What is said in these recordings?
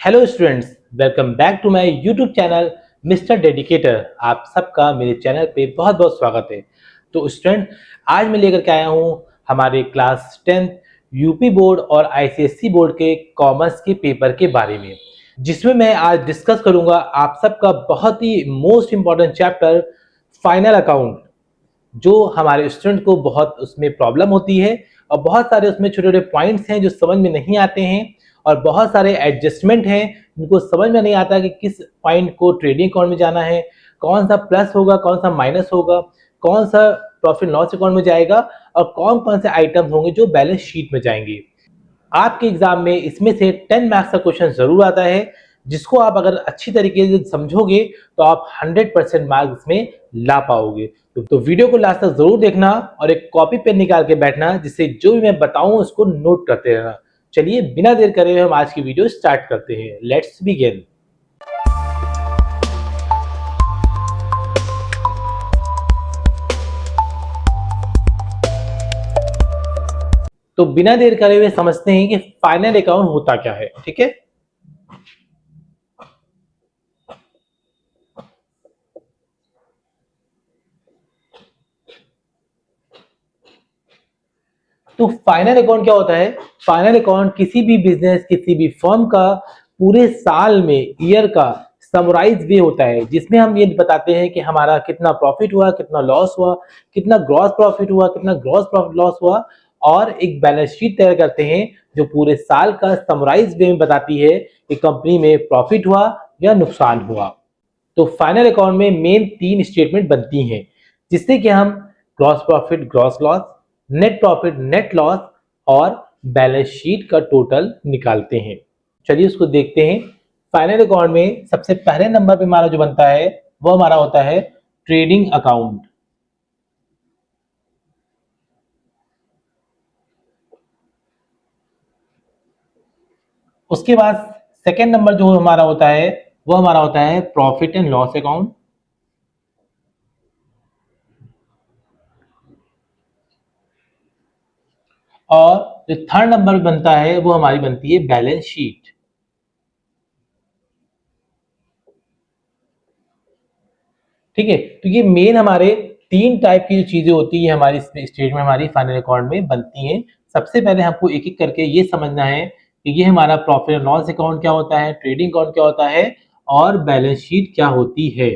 Hello students, welcome back to my YouTube channel mister dedicator. आप सबका मेरे channel पे बहुत बहुत स्वागत है। तो स्टूडेंट, आज मैं लेकर के आया हूँ हमारे क्लास 10th यूपी बोर्ड और आईसीएसई बोर्ड के कॉमर्स के पेपर के बारे में, जिसमें मैं आज डिस्कस करूँगा आप सबका बहुत ही most important chapter final account, जो हमारे स्टूडेंट को बहुत उसमें प्रॉब्लम होती है और बहुत सारे उसमें छोटे छोटे पॉइंट्स हैं जो समझ में नहीं आते हैं और बहुत सारे एडजस्टमेंट हैं जिनको समझ में नहीं आता कि किस पॉइंट को ट्रेडिंग अकाउंट में जाना है, कौन सा प्लस होगा, कौन सा माइनस होगा, कौन सा प्रॉफिट लॉस अकाउंट में जाएगा और कौन कौन से आइटम्स होंगे जो बैलेंस शीट में जाएंगे। आपके एग्जाम में इसमें से 10 मार्क्स का क्वेश्चन जरूर आता है, जिसको आप अगर अच्छी तरीके से समझोगे तो आप 100% मार्क्स में ला पाओगे। तो वीडियो को लास्ट तक जरूर देखना और एक कॉपी पेन निकाल के बैठना, जिससे जो भी मैं बताऊं उसको नोट करते रहना। चलिए बिना देर करे हुए हम आज की वीडियो स्टार्ट करते हैं। Let's begin. तो बिना देर करे हुए समझते हैं कि फाइनल अकाउंट होता क्या है। ठीक है, तो फाइनल अकाउंट क्या होता है? फाइनल अकाउंट किसी भी बिजनेस, किसी भी फर्म का पूरे साल में, ईयर का समराइज वे होता है, जिसमें हम ये बताते हैं कि हमारा कितना प्रॉफिट हुआ, कितना लॉस हुआ, कितना ग्रॉस प्रॉफिट हुआ, कितना ग्रॉस प्रॉफिट लॉस हुआ, और एक बैलेंस शीट तैयार करते हैं जो पूरे साल का समराइज वे में बताती है कि कंपनी में प्रॉफिट हुआ या नुकसान हुआ। तो फाइनल अकाउंट में मेन 3 स्टेटमेंट बनती हैं, जिससे कि हम gross profit, gross loss, net profit, net loss और बैलेंस शीट का टोटल निकालते हैं। चलिए उसको देखते हैं। फाइनल अकाउंट में सबसे पहले नंबर पे हमारा जो बनता है वो हमारा होता है ट्रेडिंग अकाउंट। उसके बाद सेकेंड नंबर जो हमारा होता है वो हमारा होता है प्रॉफिट एंड लॉस अकाउंट। और जो थर्ड नंबर बनता है वो हमारी बनती है बैलेंस शीट। ठीक है, तो ये मेन हमारे 3 टाइप की जो चीजें होती है हमारी स्टेज में, हमारी फाइनल अकाउंट में बनती हैं। सबसे पहले हमको एक एक करके ये समझना है कि ये हमारा प्रॉफिट एंड लॉस अकाउंट क्या होता है, ट्रेडिंग अकाउंट क्या होता है और बैलेंस शीट क्या होती है।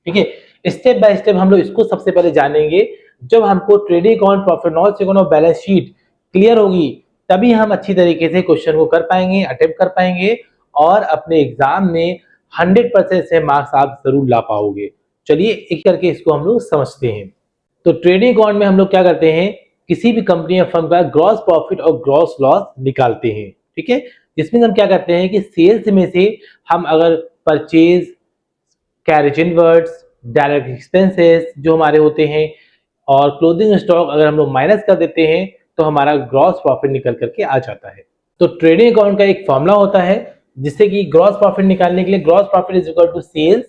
ठीक है, स्टेप बाय स्टेप हम लोग इसको सबसे पहले जानेंगे। जब हमको trading account, profit loss account और बैलेंस शीट क्लियर होगी, तभी हम अच्छी तरीके से क्वेश्चन को कर पाएंगे, अटेम्प्ट कर पाएंगे और अपने एग्जाम में 100% से मार्क्स आप जरूर ला पाओगे। चलिए एक करके इसको हम लोग समझते हैं। तो ट्रेडिंग अकाउंट में हम लोग क्या करते हैं, किसी भी कंपनी या फर्म का ग्रॉस प्रॉफिट और ग्रॉस लॉस निकालते हैं। ठीक है, जिसमें हम क्या करते हैं कि सेल्स में से हम अगर purchase, carriage inwards, direct expenses जो हमारे होते हैं और क्लोजिंग स्टॉक अगर हम लोग माइनस कर देते हैं तो हमारा ग्रॉस प्रॉफिट निकल करके आ जाता है। तो ट्रेडिंग अकाउंट का एक फॉर्मूला होता है, जिससे कि ग्रॉस प्रॉफिट निकालने के लिए gross profit is equal to sales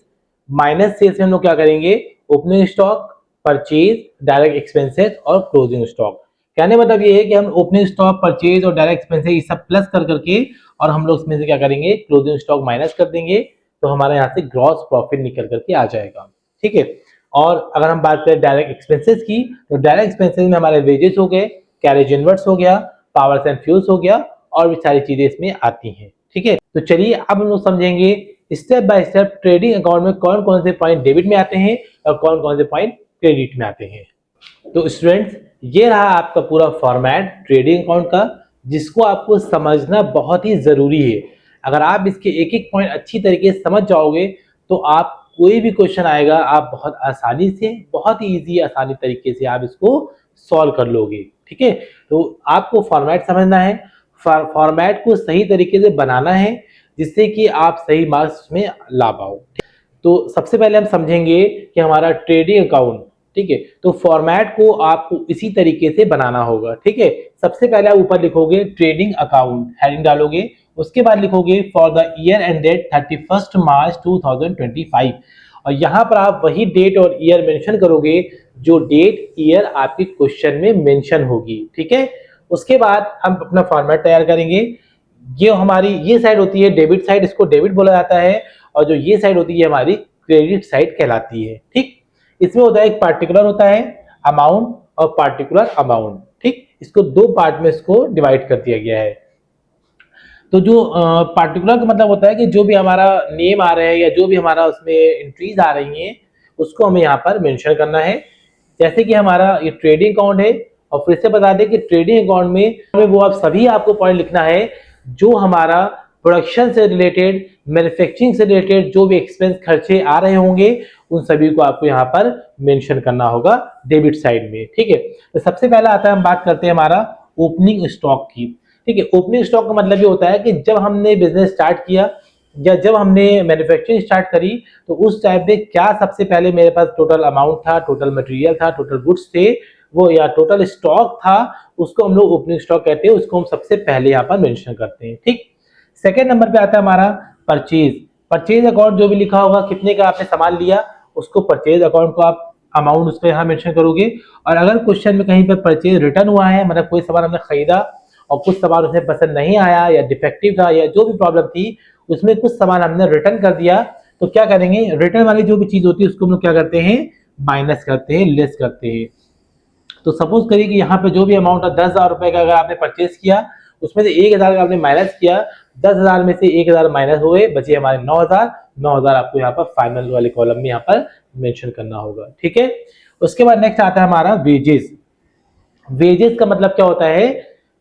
minus sales में हम लोग क्या करेंगे, opening stock, purchase, direct expenses और क्लोजिंग स्टॉक। कहने मतलब ये है कि हम ओपनिंग स्टॉक, परचेज और डायरेक्ट एक्सपेंसेस ये सब प्लस कर करके और हम लोग इसमें से क्या करेंगे, क्लोजिंग स्टॉक माइनस कर देंगे, तो हमारे यहाँ से ग्रॉस प्रॉफिट निकल करके आ जाएगा। ठीक है, और अगर हम बात करें डायरेक्ट एक्सपेंसेस की, तो डायरेक्ट एक्सपेंसेस में हमारे वेजेस हो गए, कैरेज इनवर्ट्स हो गया, पावर्स एंड फ्यूल्स हो गया और भी सारी चीजें इसमें आती हैं। ठीक है, तो चलिए अब हम लोग समझेंगे step by step trading account में कौन कौन से पॉइंट डेबिट में आते हैं और कौन कौन से पॉइंट क्रेडिट में आते हैं। तो स्टूडेंट्स, ये रहा आपका पूरा फॉर्मेट ट्रेडिंग अकाउंट का, जिसको आपको समझना बहुत ही जरूरी है। अगर आप इसके एक एक पॉइंट अच्छी तरीके से समझ जाओगे तो आप कोई भी क्वेश्चन आएगा आप बहुत आसानी से, बहुत ही इजी आसानी तरीके से आप इसको सॉल्व कर लोगे। ठीक है, तो आपको फॉर्मेट समझना है, फॉर्मेट को सही तरीके से बनाना है, जिससे कि आप सही मार्क्स में ला पाओ। तो सबसे पहले हम समझेंगे कि हमारा ट्रेडिंग अकाउंट, ठीक है, तो फॉर्मेट को आपको इसी तरीके से बनाना होगा। ठीक है, सबसे पहले आप ऊपर लिखोगे ट्रेडिंग अकाउंट, हेडिंग डालोगे, उसके बाद लिखोगे for the year ended 31 March 2025 और यहाँ पर आप वही डेट और ईयर मेंशन करोगे जो डेट, ईयर आपके क्वेश्चन में मेंशन होगी। ठीक है, उसके बाद हम अपना फॉर्मेट तैयार करेंगे। ये हमारी ये साइड होती है डेबिट साइड, इसको डेबिट बोला जाता है, और जो ये साइड होती है हमारी क्रेडिट साइड कहलाती है। ठीक, इसमें होता है एक पार्टिकुलर होता है अमाउंट और पार्टिकुलर अमाउंट। ठीक, इसको दो पार्ट में इसको डिवाइड कर दिया गया है। तो जो पार्टिकुलर का मतलब होता है कि जो भी हमारा नेम आ रहा है या जो भी हमारा उसमें एंट्रीज आ रही हैं उसको हमें यहाँ पर मेंशन करना है। जैसे कि हमारा ये ट्रेडिंग अकाउंट है, और फिर से बता दें कि ट्रेडिंग अकाउंट में वो आप सभी आपको पॉइंट लिखना है जो हमारा प्रोडक्शन से रिलेटेड, मैन्युफैक्चरिंग से रिलेटेड जो भी एक्सपेंस खर्चे आ रहे होंगे उन सभी को आपको यहाँ पर मेंशन करना होगा डेबिट साइड में। ठीक है, तो सबसे पहला आता है, हम बात करते हैं हमारा ओपनिंग स्टॉक की। ठीक है, ओपनिंग स्टॉक का मतलब ये होता है कि जब हमने बिजनेस स्टार्ट किया या जब हमने मैन्युफैक्चरिंग स्टार्ट करी तो उस टाइम पे क्या सबसे पहले मेरे पास टोटल अमाउंट था, टोटल मटेरियल था, टोटल गुड्स थे वो, या टोटल स्टॉक था, उसको हम लोग ओपनिंग स्टॉक कहते हैं, उसको हम सबसे पहले यहाँ पर मेंशन करते हैं। ठीक, सेकेंड नंबर पे आता है हमारा परचेज। परचेज अकाउंट जो भी लिखा होगा कितने का आपने सामान लिया उसको परचेज अकाउंट को आप अमाउंट उसको यहाँ मेंशन करोगे। और अगर क्वेश्चन में कहीं पर परचेज रिटर्न हुआ है, मतलब कोई सामान हमने खरीदा और कुछ सामान उसमें पसंद नहीं आया या डिफेक्टिव था या जो भी प्रॉब्लम थी उसमें कुछ सामान हमने रिटर्न कर दिया, तो क्या करेंगे, रिटर्न वाली जो भी चीज होती है उसको हम लोग क्या करते हैं, माइनस करते हैं, लेस करते हैं। तो सपोज करिए कि यहाँ पे जो भी अमाउंट है 10,000 रुपए का अगर आपने परचेज किया उसमें से 1,000 का आपने माइनस किया, 10,000 में से 1,000 माइनस हुए, बचे हमारे 9,000। 9,000 आपको यहाँ पर फाइनल वाले कॉलम में यहाँ पर मेंशन करना होगा। ठीक है, उसके बाद नेक्स्ट आता है हमारा वेजेस। वेजेस का मतलब क्या होता है,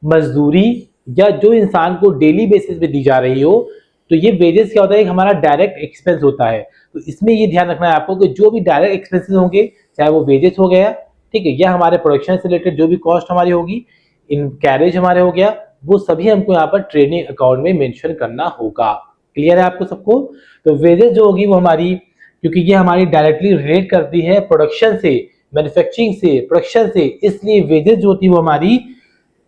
मजदूरी या जो इंसान को डेली बेसिस पे दी जा रही हो, तो ये वेजेस क्या होता है, हमारा डायरेक्ट एक्सपेंस होता है। तो इसमें ये ध्यान रखना है आपको कि जो भी डायरेक्ट एक्सपेंसेस होंगे, चाहे वो वेजेस हो गया, ठीक है, या हमारे प्रोडक्शन से रिलेटेड जो भी कॉस्ट हमारी होगी, इन कैरेज हमारे हो गया, वो सभी हमको यहाँ पर ट्रेडिंग अकाउंट में मेंशन करना होगा। क्लियर है आपको सबको? तो वेजेस जो होगी वो हमारी, क्योंकि ये हमारी डायरेक्टली रिलेट करती है प्रोडक्शन से, मैन्युफैक्चरिंग से, प्रोडक्शन से, इसलिए वेजेस जो होती है वो हमारी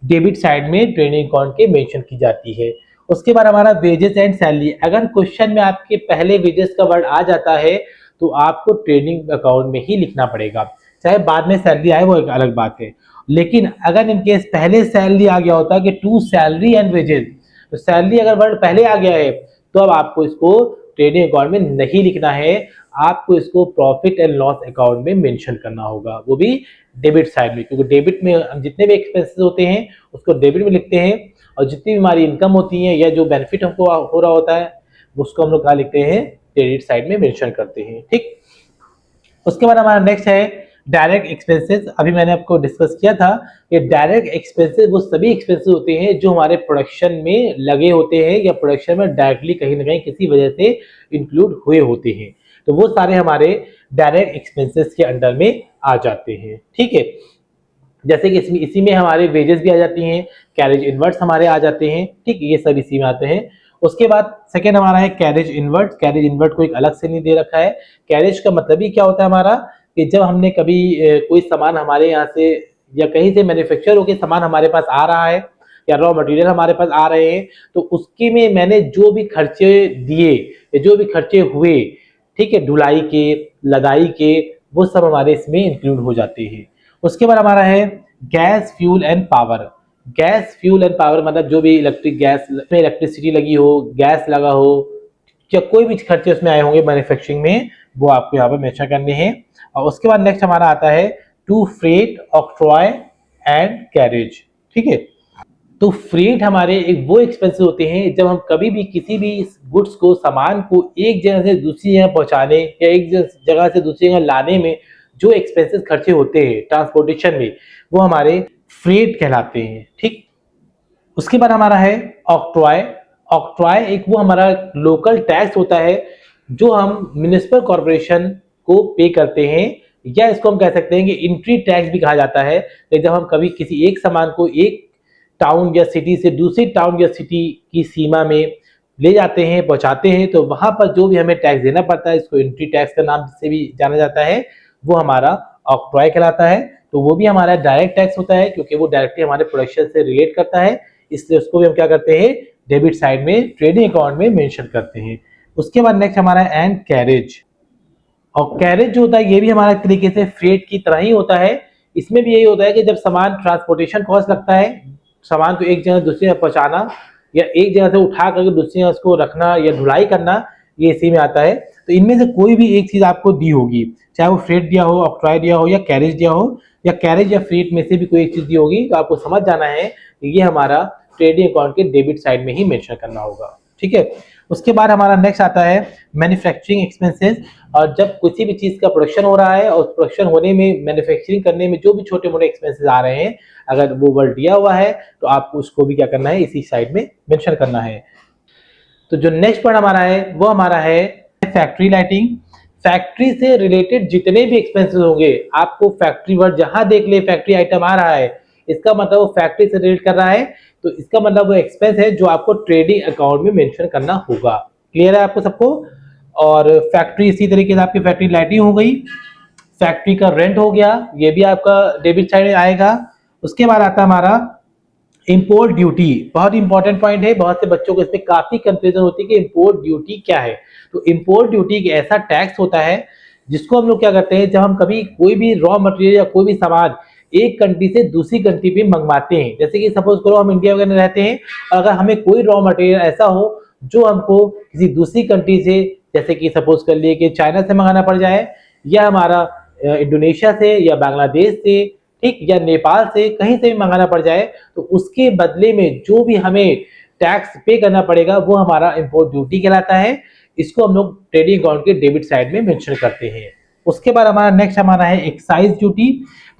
डेबिट साइड में ट्रेडिंग अकाउंट के मेंशन की जाती है। उसके बाद हमारा वेजेस एंड सैलरी। अगर क्वेश्चन में आपके पहले वेजेस का वर्ड आ जाता है तो आपको ट्रेडिंग अकाउंट में ही लिखना पड़ेगा, चाहे बाद में सैलरी आए वो एक अलग बात है। लेकिन अगर इनकेस पहले सैलरी आ गया होता है कि टू सैलरी एंड वेजेस, तो सैलरी अगर वर्ड पहले आ गया है तो अब आपको इसको ट्रेडिंग अकाउंट में नहीं लिखना है, आपको इसको प्रॉफिट एंड लॉस अकाउंट में मेंशन करना होगा, वो भी डेबिट साइड में, क्योंकि डेबिट में हम जितने भी एक्सपेंसेस होते हैं उसको डेबिट में लिखते हैं, और जितनी भी हमारी इनकम होती है या जो बेनिफिट हमको हो रहा होता है उसको हम लोग कहाँ लिखते हैं, क्रेडिट साइड में मेंशन करते हैं। ठीक, उसके बाद हमारा नेक्स्ट है डायरेक्ट एक्सपेंसेस। अभी मैंने आपको डिस्कस किया था कि डायरेक्ट एक्सपेंसेस वो सभी एक्सपेंसेस होते हैं जो हमारे प्रोडक्शन में लगे होते हैं या प्रोडक्शन में डायरेक्टली कहीं ना कहीं किसी वजह से इंक्लूड हुए होते हैं, तो वो सारे हमारे डायरेक्ट एक्सपेंसेस के अंडर में आ जाते हैं। ठीक है, जैसे कि इसी में हमारे वेजेस भी आ जाती हैं, कैरेज इनवर्ट्स हमारे आ जाते हैं। ठीक, ये सब इसी में आते हैं। उसके बाद सेकेंड हमारा है कैरेज इनवर्ट। कैरेज इनवर्ट को एक अलग से नहीं दे रखा है। कैरेज का मतलब ही क्या होता है हमारा, कि जब हमने कभी कोई सामान हमारे यहाँ से या कहीं से मैन्युफैक्चर होकर सामान हमारे पास आ रहा है या रॉ मटेरियल हमारे पास आ रहे हैं, तो उसके में मैंने जो भी खर्चे दिए या जो भी खर्चे हुए, ठीक है, ढुलाई के, लदाई के, वो सब हमारे इसमें इंक्लूड हो जाते हैं। उसके बाद हमारा है gas, fuel and power. Gas, fuel and power मतलब जो भी इलेक्ट्रिक गैस में इलेक्ट्रिसिटी लगी हो, गैस लगा हो, या कोई भी खर्चे उसमें आए होंगे मैन्युफैक्चरिंग में, वो आपको यहाँ पर मेंशन करने हैं। और उसके बाद नेक्स्ट हमारा आता है to freight, octroi and carriage. ठीक है, तो फ्रेट हमारे एक वो एक्सपेंसेस होते हैं जब हम कभी भी किसी भी गुड्स को, सामान को एक जगह से दूसरी जगह पहुंचाने या एक जगह से दूसरी जगह लाने में जो एक्सपेंसेस खर्चे होते हैं ट्रांसपोर्टेशन में, वो हमारे फ्रेट कहलाते हैं। ठीक, उसके बाद हमारा है ऑक्ट्रॉय। ऑक्ट्रॉय एक वो हमारा लोकल टैक्स होता है जो हम म्युनिसिपल कॉर्पोरेशन को पे करते हैं, या इसको हम कह सकते हैं कि इंट्री टैक्स भी कहा जाता है, कि जब हम कभी किसी एक सामान को एक टाउन या सिटी से दूसरी टाउन या सिटी की सीमा में ले जाते हैं, पहुंचाते हैं, तो वहां पर जो भी हमें टैक्स देना पड़ता है, इसको एंट्री टैक्स का नाम से भी जाना जाता है, वो हमारा ऑक्ट्रॉय कहलाता है। तो वो भी हमारा डायरेक्ट टैक्स होता है क्योंकि वो डायरेक्टली हमारे प्रोडक्शन से रिलेट करता है, इसलिए उसको भी हम क्या करते हैं, डेबिट साइड में ट्रेडिंग अकाउंट में मेंशन करते हैं। उसके बाद नेक्स्ट हमारा एंड कैरेज। और कैरेज जो होता है ये भी हमारा एक तरीके से फ्रेट की तरह ही होता है। इसमें भी यही होता है कि जब सामान ट्रांसपोर्टेशन कॉस्ट लगता है, सामान को एक जगह दूसरी जगह पहुंचाना या एक जगह से उठा करके दूसरी जगह उसको रखना या ढुलाई करना, ये इसी में आता है। तो इनमें से कोई भी एक चीज आपको दी होगी, चाहे वो फ्रेट दिया हो, ऑक्ट्रॉय दिया हो या कैरेज दिया हो, या कैरेज या फ्रेट में से भी कोई एक चीज दी होगी, तो आपको समझ जाना है कि ये हमारा ट्रेडिंग अकाउंट के डेबिट साइड में ही मेंशन करना होगा। ठीक है। उसके बाद हमारा नेक्स्ट आता है मैन्युफैक्चरिंग एक्सपेंसेस। और जब किसी भी चीज का प्रोडक्शन हो रहा है और प्रोडक्शन होने में, मैन्युफैक्चरिंग करने में जो भी छोटे मोटे एक्सपेंसेस आ रहे हैं, अगर वो वर्ड दिया हुआ है तो आपको उसको भी क्या करना है, इसी साइड में मेंशन करना है। तो जो नेक्स्ट पॉइंट हमारा है वो हमारा है फैक्ट्री लाइटिंग। फैक्ट्री से रिलेटेड जितने भी एक्सपेंसेस होंगे, आपको फैक्ट्री वर्ड जहां देख ले फैक्ट्री आइटम आ रहा है, इसका मतलब वो फैक्ट्री से रिलेट कर रहा है, तो इसका मतलब वो एक्सपेंस है जो आपको ट्रेडिंग अकाउंट में मेंशन करना होगा। क्लियर है आपको सबको? और फैक्ट्री इसी तरीके से आपकी फैक्ट्री लाइटिंग हो गई, फैक्ट्री का रेंट हो गया, ये भी आपका डेबिट साइड में आएगा। उसके बाद आता है हमारा इंपोर्ट ड्यूटी। बहुत इंपॉर्टेंट पॉइंट है, बहुत से बच्चों को इसमें काफी कंफ्यूजन होती है कि इंपोर्ट ड्यूटी क्या है। तो इंपोर्ट ड्यूटी एक ऐसा टैक्स होता है जिसको हम लोग क्या करते हैं, जब हम कभी कोई भी रॉ मटेरियल या कोई भी सामान एक कंट्री से दूसरी कंट्री पे मंगवाते हैं, जैसे कि सपोज करो हम इंडिया वगैरह में रहते हैं, अगर हमें कोई रॉ मटेरियल ऐसा हो जो हमको किसी दूसरी कंट्री से, जैसे कि सपोज कर लिए कि चाइना से मंगाना पड़ जाए, या हमारा इंडोनेशिया से या बांग्लादेश से, ठीक, या नेपाल से, कहीं से भी मंगाना पड़ जाए, तो उसके बदले में जो भी हमें टैक्स पे करना पड़ेगा वो हमारा इंपोर्ट ड्यूटी कहलाता है। इसको हम लोग ट्रेडिंग अकाउंट के डेबिट साइड में मेंशन करते हैं। उसके बाद हमारा नेक्स्ट हमारा है एक्साइज ड्यूटी।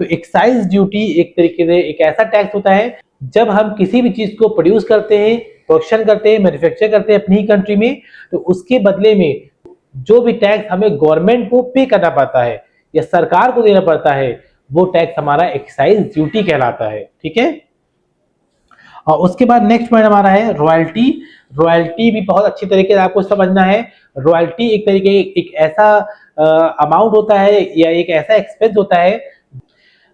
तो एक्साइज ड्यूटी एक तरीके से एक ऐसा टैक्स होता है जब हम किसी भी चीज को प्रोड्यूस करते हैं, प्रोडक्शन करते हैं, मैन्युफैक्चर करते हैं अपनी कंट्री में, तो उसके बदले में जो भी टैक्स हमें गवर्नमेंट को पे करना पड़ता है या सरकार को देना पड़ता है, वो टैक्स हमारा एक्साइज ड्यूटी कहलाता है। ठीक है। और उसके बाद नेक्स्ट पॉइंट हमारा है रॉयल्टी। रॉयल्टी भी बहुत अच्छी तरीके से आपको समझना है। रॉयल्टी एक तरीके एक ऐसा अमाउंट होता है या एक ऐसा एक्सपेंस होता है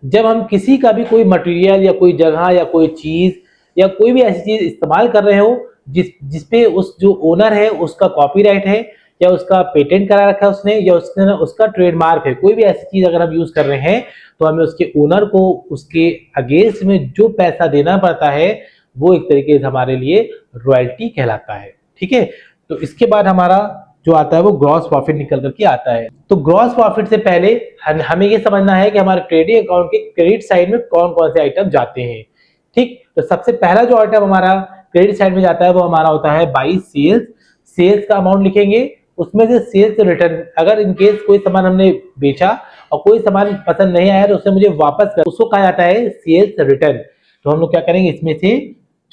जब हम किसी का भी कोई मटेरियल या कोई जगह या कोई चीज या कोई भी ऐसी चीज इस्तेमाल कर रहे हो जिसपे उस जो ओनर है उसका कॉपीराइट है, या उसका पेटेंट करा रखा है उसने, या उसने उसका ट्रेडमार्क है, कोई भी ऐसी चीज अगर हम यूज कर रहे हैं, तो हमें उसके ओनर को उसके अगेंस्ट में जो पैसा देना पड़ता है वो एक तरीके से हमारे लिए रॉयल्टी कहलाता है। ठीक है। तो इसके बाद हमारा जो आता है वो ग्रॉस प्रॉफिट निकल करके आता है। तो ग्रॉस प्रॉफिट से पहले हमें ये समझना है कि हमारे ट्रेडिंग अकाउंट के क्रेडिट साइड में कौन कौन से आइटम जाते हैं। ठीक। तो सबसे पहला जो आइटम हमारा क्रेडिट साइड में जाता है वो हमारा होता है बाई सेल्स। सेल्स का अमाउंट लिखेंगे, उसमें से सेल्स रिटर्न, अगर इनकेस कोई सामान हमने बेचा और कोई सामान पसंद नहीं आया तो उसे मुझे वापस कर, उसको कहा जाता है सेल्स रिटर्न। तो हम लोग क्या करेंगे, इसमें से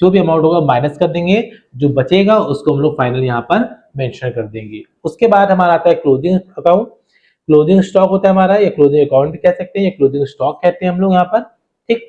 जो भी अमाउंट होगा माइनस कर देंगे, जो बचेगा उसको हम लोग फाइनल यहाँ पर मेंशन कर देंगे। उसके बाद हमारा आता है क्लोजिंग अकाउंट। क्लोजिंग स्टॉक होता है हमारा, या क्लोजिंग अकाउंट भी कह सकते हैं, या क्लोजिंग स्टॉक कहते हैं हम लोग यहाँ पर। ठीक।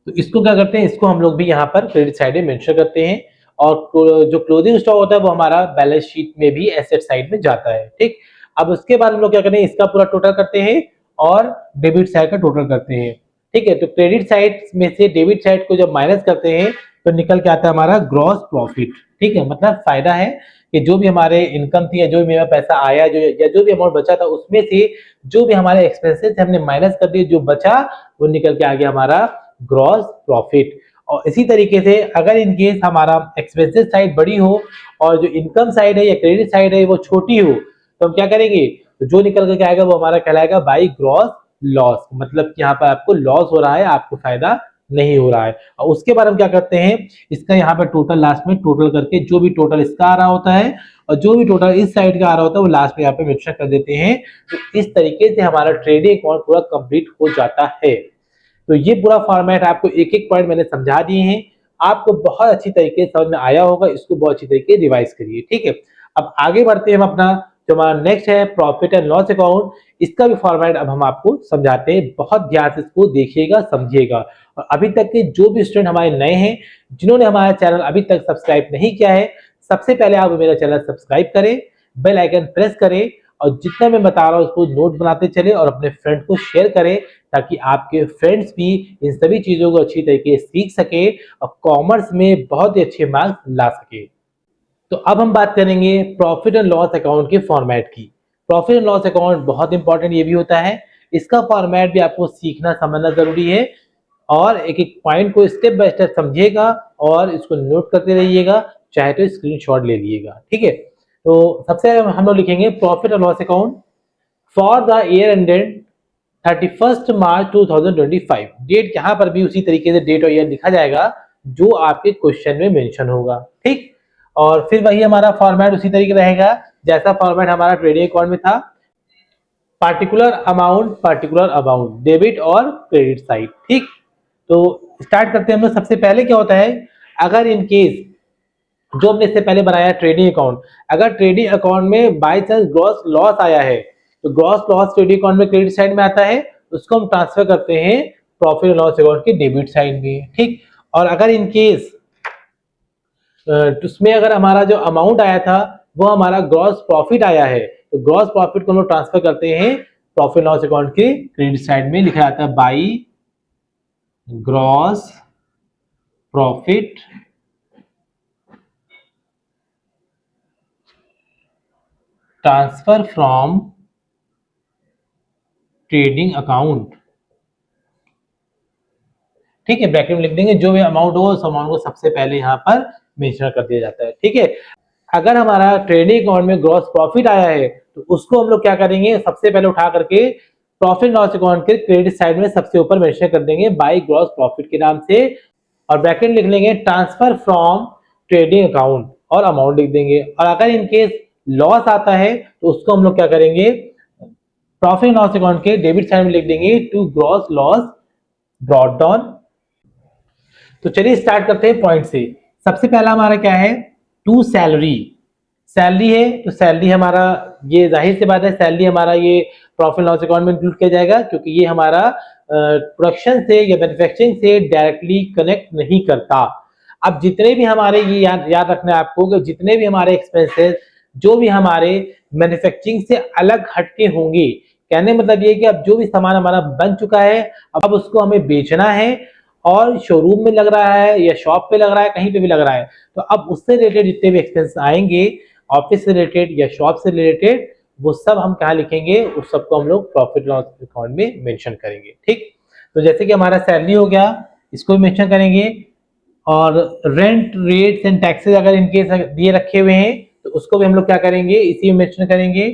तो इसको क्या करते हैं, इसको हम लोग भी यहाँ पर क्रेडिट साइड में मेंशन करते हैं। और जो क्लोजिंग स्टॉक होता है वो हमारा बैलेंस शीट में भी एसेट साइड में जाता है। ठीक। अब उसके बाद हम लोग क्या करते हैं, इसका पूरा टोटल करते हैं और डेबिट साइड का टोटल करते हैं। ठीक है। तो क्रेडिट साइड में से डेबिट साइड को जब माइनस करते हैं तो निकल के आता है हमारा ग्रॉस प्रॉफिट। ठीक है। मतलब फायदा है कि जो भी हमारे इनकम थी या जो भी मेरा पैसा आया जो या जो भी अमाउंट बचा था उसमें से जो भी हमारे एक्सपेंसेस हमने माइनस कर दिए, जो बचा वो निकल के आ गया हमारा ग्रॉस प्रॉफिट। और इसी तरीके से अगर इन केस हमारा एक्सपेंसेस साइड बड़ी हो और जो इनकम साइड है या क्रेडिट साइड है वो छोटी हो, तो हम क्या करेंगे, तो जो निकल करके आएगा वो हमारा कहलाएगा बाई ग्रॉस लॉस। मतलब कि यहाँ पर आपको लॉस हो रहा है, आपको फायदा नहीं हो रहा है। और उसके बाद हम क्या करते हैं, इसका यहाँ पर टोटल लास्ट में टोटल करके जो भी टोटल इसका आ रहा होता है और जो भी टोटल इस साइड का आ रहा होता है वो लास्ट में यहाँ पे मेंशन कर देते हैं। तो इस तरीके से हमारा ट्रेडिंग अकाउंट पूरा कंप्लीट हो जाता है। तो ये पूरा फॉर्मेट आपको एक एक पॉइंट मैंने समझा दिए हैं, आपको बहुत अच्छी तरीके से समझ में आया होगा, इसको बहुत अच्छी तरीके से रिवाइज करिए। ठीक है। अब आगे बढ़ते हैं हम अपना जो हमारा नेक्स्ट है प्रॉफिट एंड लॉस अकाउंट। इसका भी फॉर्मेट अब हम आपको समझाते हैं, बहुत ध्यान से इसको देखिएगा समझिएगा। और अभी तक के जो भी स्टूडेंट हमारे नए हैं, जिन्होंने हमारा चैनल अभी तक सब्सक्राइब नहीं किया है, सबसे पहले आप मेरा चैनल सब्सक्राइब करें, बेल आइकन प्रेस करें, और जितना मैं बता रहा हूँ उसको नोट बनाते चले और अपने फ्रेंड को शेयर करें, ताकि आपके फ्रेंड्स भी इन सभी चीजों को अच्छी तरीके से सीख सके और कॉमर्स में बहुत ही अच्छे मार्क्स ला सके। तो अब हम बात करेंगे प्रॉफिट एंड लॉस अकाउंट के फॉर्मेट की। प्रॉफिट एंड लॉस अकाउंट बहुत इंपॉर्टेंट ये भी होता है, इसका फॉर्मेट भी आपको सीखना समझना जरूरी है। और एक एक पॉइंट को स्टेप बाय स्टेप समझिएगा और इसको नोट करते रहिएगा, चाहे तो स्क्रीनशॉट ले लीजिएगा। ठीक है, तो सबसे हम लोग लिखेंगे प्रॉफिट और loss account for the year ended 31 March 2025। Date यहाँ पर भी उसी तरीके से डेट और ईयर लिखा जाएगा जो आपके क्वेश्चन में मेंशन होगा। ठीक, और फिर वही हमारा फॉर्मेट उसी तरीके रहेगा जैसा फॉर्मेट हमारा ट्रेडिंग अकाउंट में था, पार्टिकुलर अमाउंट डेबिट और क्रेडिट साइड। ठीक, तो स्टार्ट करते हैं हम लोग। सबसे पहले क्या होता है, अगर इन केस जो हमने इससे पहले बनाया ट्रेडिंग अकाउंट, अगर ट्रेडिंग अकाउंट में बाय चांस ग्रॉस लॉस आया है तो ग्रॉस लॉस ट्रेडिंग अकाउंट में क्रेडिट साइड में आता है, उसको हम ट्रांसफर करते हैं प्रॉफिट और लॉस अकाउंट के डेबिट साइड में। ठीक, और अगर इन केस उसमें अगर हमारा जो अमाउंट आया था वो हमारा ग्रॉस प्रॉफिट आया है तो ग्रॉस प्रॉफिट को हम लोग ट्रांसफर करते हैं प्रॉफिट लॉस अकाउंट के क्रेडिट साइड में। लिखा जाता है by gross profit transfer from trading account. ठीक है, ब्रैकेट में लिख देंगे, जो भी अमाउंट हो उस अमाउंट को सबसे पहले यहाँ पर मेंशन कर दिया जाता है। ठीक है, अगर हमारा ट्रेडिंग अकाउंट में ग्रॉस प्रॉफिट आया है तो उसको हम लोग क्या करेंगे, सबसे पहले उठा करके प्रॉफिट लॉस अकाउंट के क्रेडिट साइड में सबसे ऊपर मेंशन कर देंगे बाय ग्रॉस प्रॉफिट के नाम से, और ब्रैकेट लिख लेंगे ट्रांसफर फ्रॉम ट्रेडिंग अकाउंट और अमाउंट लिख देंगे। और अगर इनकेस लॉस आता है तो उसको हम लोग क्या करेंगे, प्रॉफिट लॉस अकाउंट के डेबिट साइड में लिख देंगे to gross loss brought down. तो चलिए स्टार्ट करते हैं पॉइंट से। सबसे पहला हमारा क्या है, टू सैलरी। सैलरी है तो सैलरी हमारा, ये जाहिर सी बात है सैलरी हमारा ये प्रॉफिट लॉस अकाउंट में इंक्लूड किया जाएगा क्योंकि ये हमारा प्रोडक्शन से या मैन्युफैक्चरिंग से डायरेक्टली कनेक्ट नहीं करता। अब जितने भी हमारे, ये याद रखना है आपको कि जितने भी हमारे एक्सपेंसेस जो भी हमारे मैन्युफैक्चरिंग से अलग हटके होंगे, कहने मतलब ये कि अब जो भी सामान हमारा बन चुका है अब उसको हमें बेचना है और शोरूम में लग रहा है या शॉप पे लग रहा है, कहीं पे भी लग रहा है, तो अब उससे रिलेटेड जितने भी एक्सपेंस आएंगे ऑफिस से रिलेटेड या शॉप से रिलेटेड, वो सब हम कहाँ लिखेंगे, उस सबको हम लोग प्रॉफिट लॉस अकाउंट में मेंशन करेंगे। ठीक, तो जैसे कि हमारा सैलरी हो गया, इसको भी मेंशन करेंगे, और रेंट रेट्स एंड टैक्सेस अगर इनके दिए रखे हुए हैं तो उसको भी हम लोग क्या करेंगे, इसी में मेंशन करेंगे।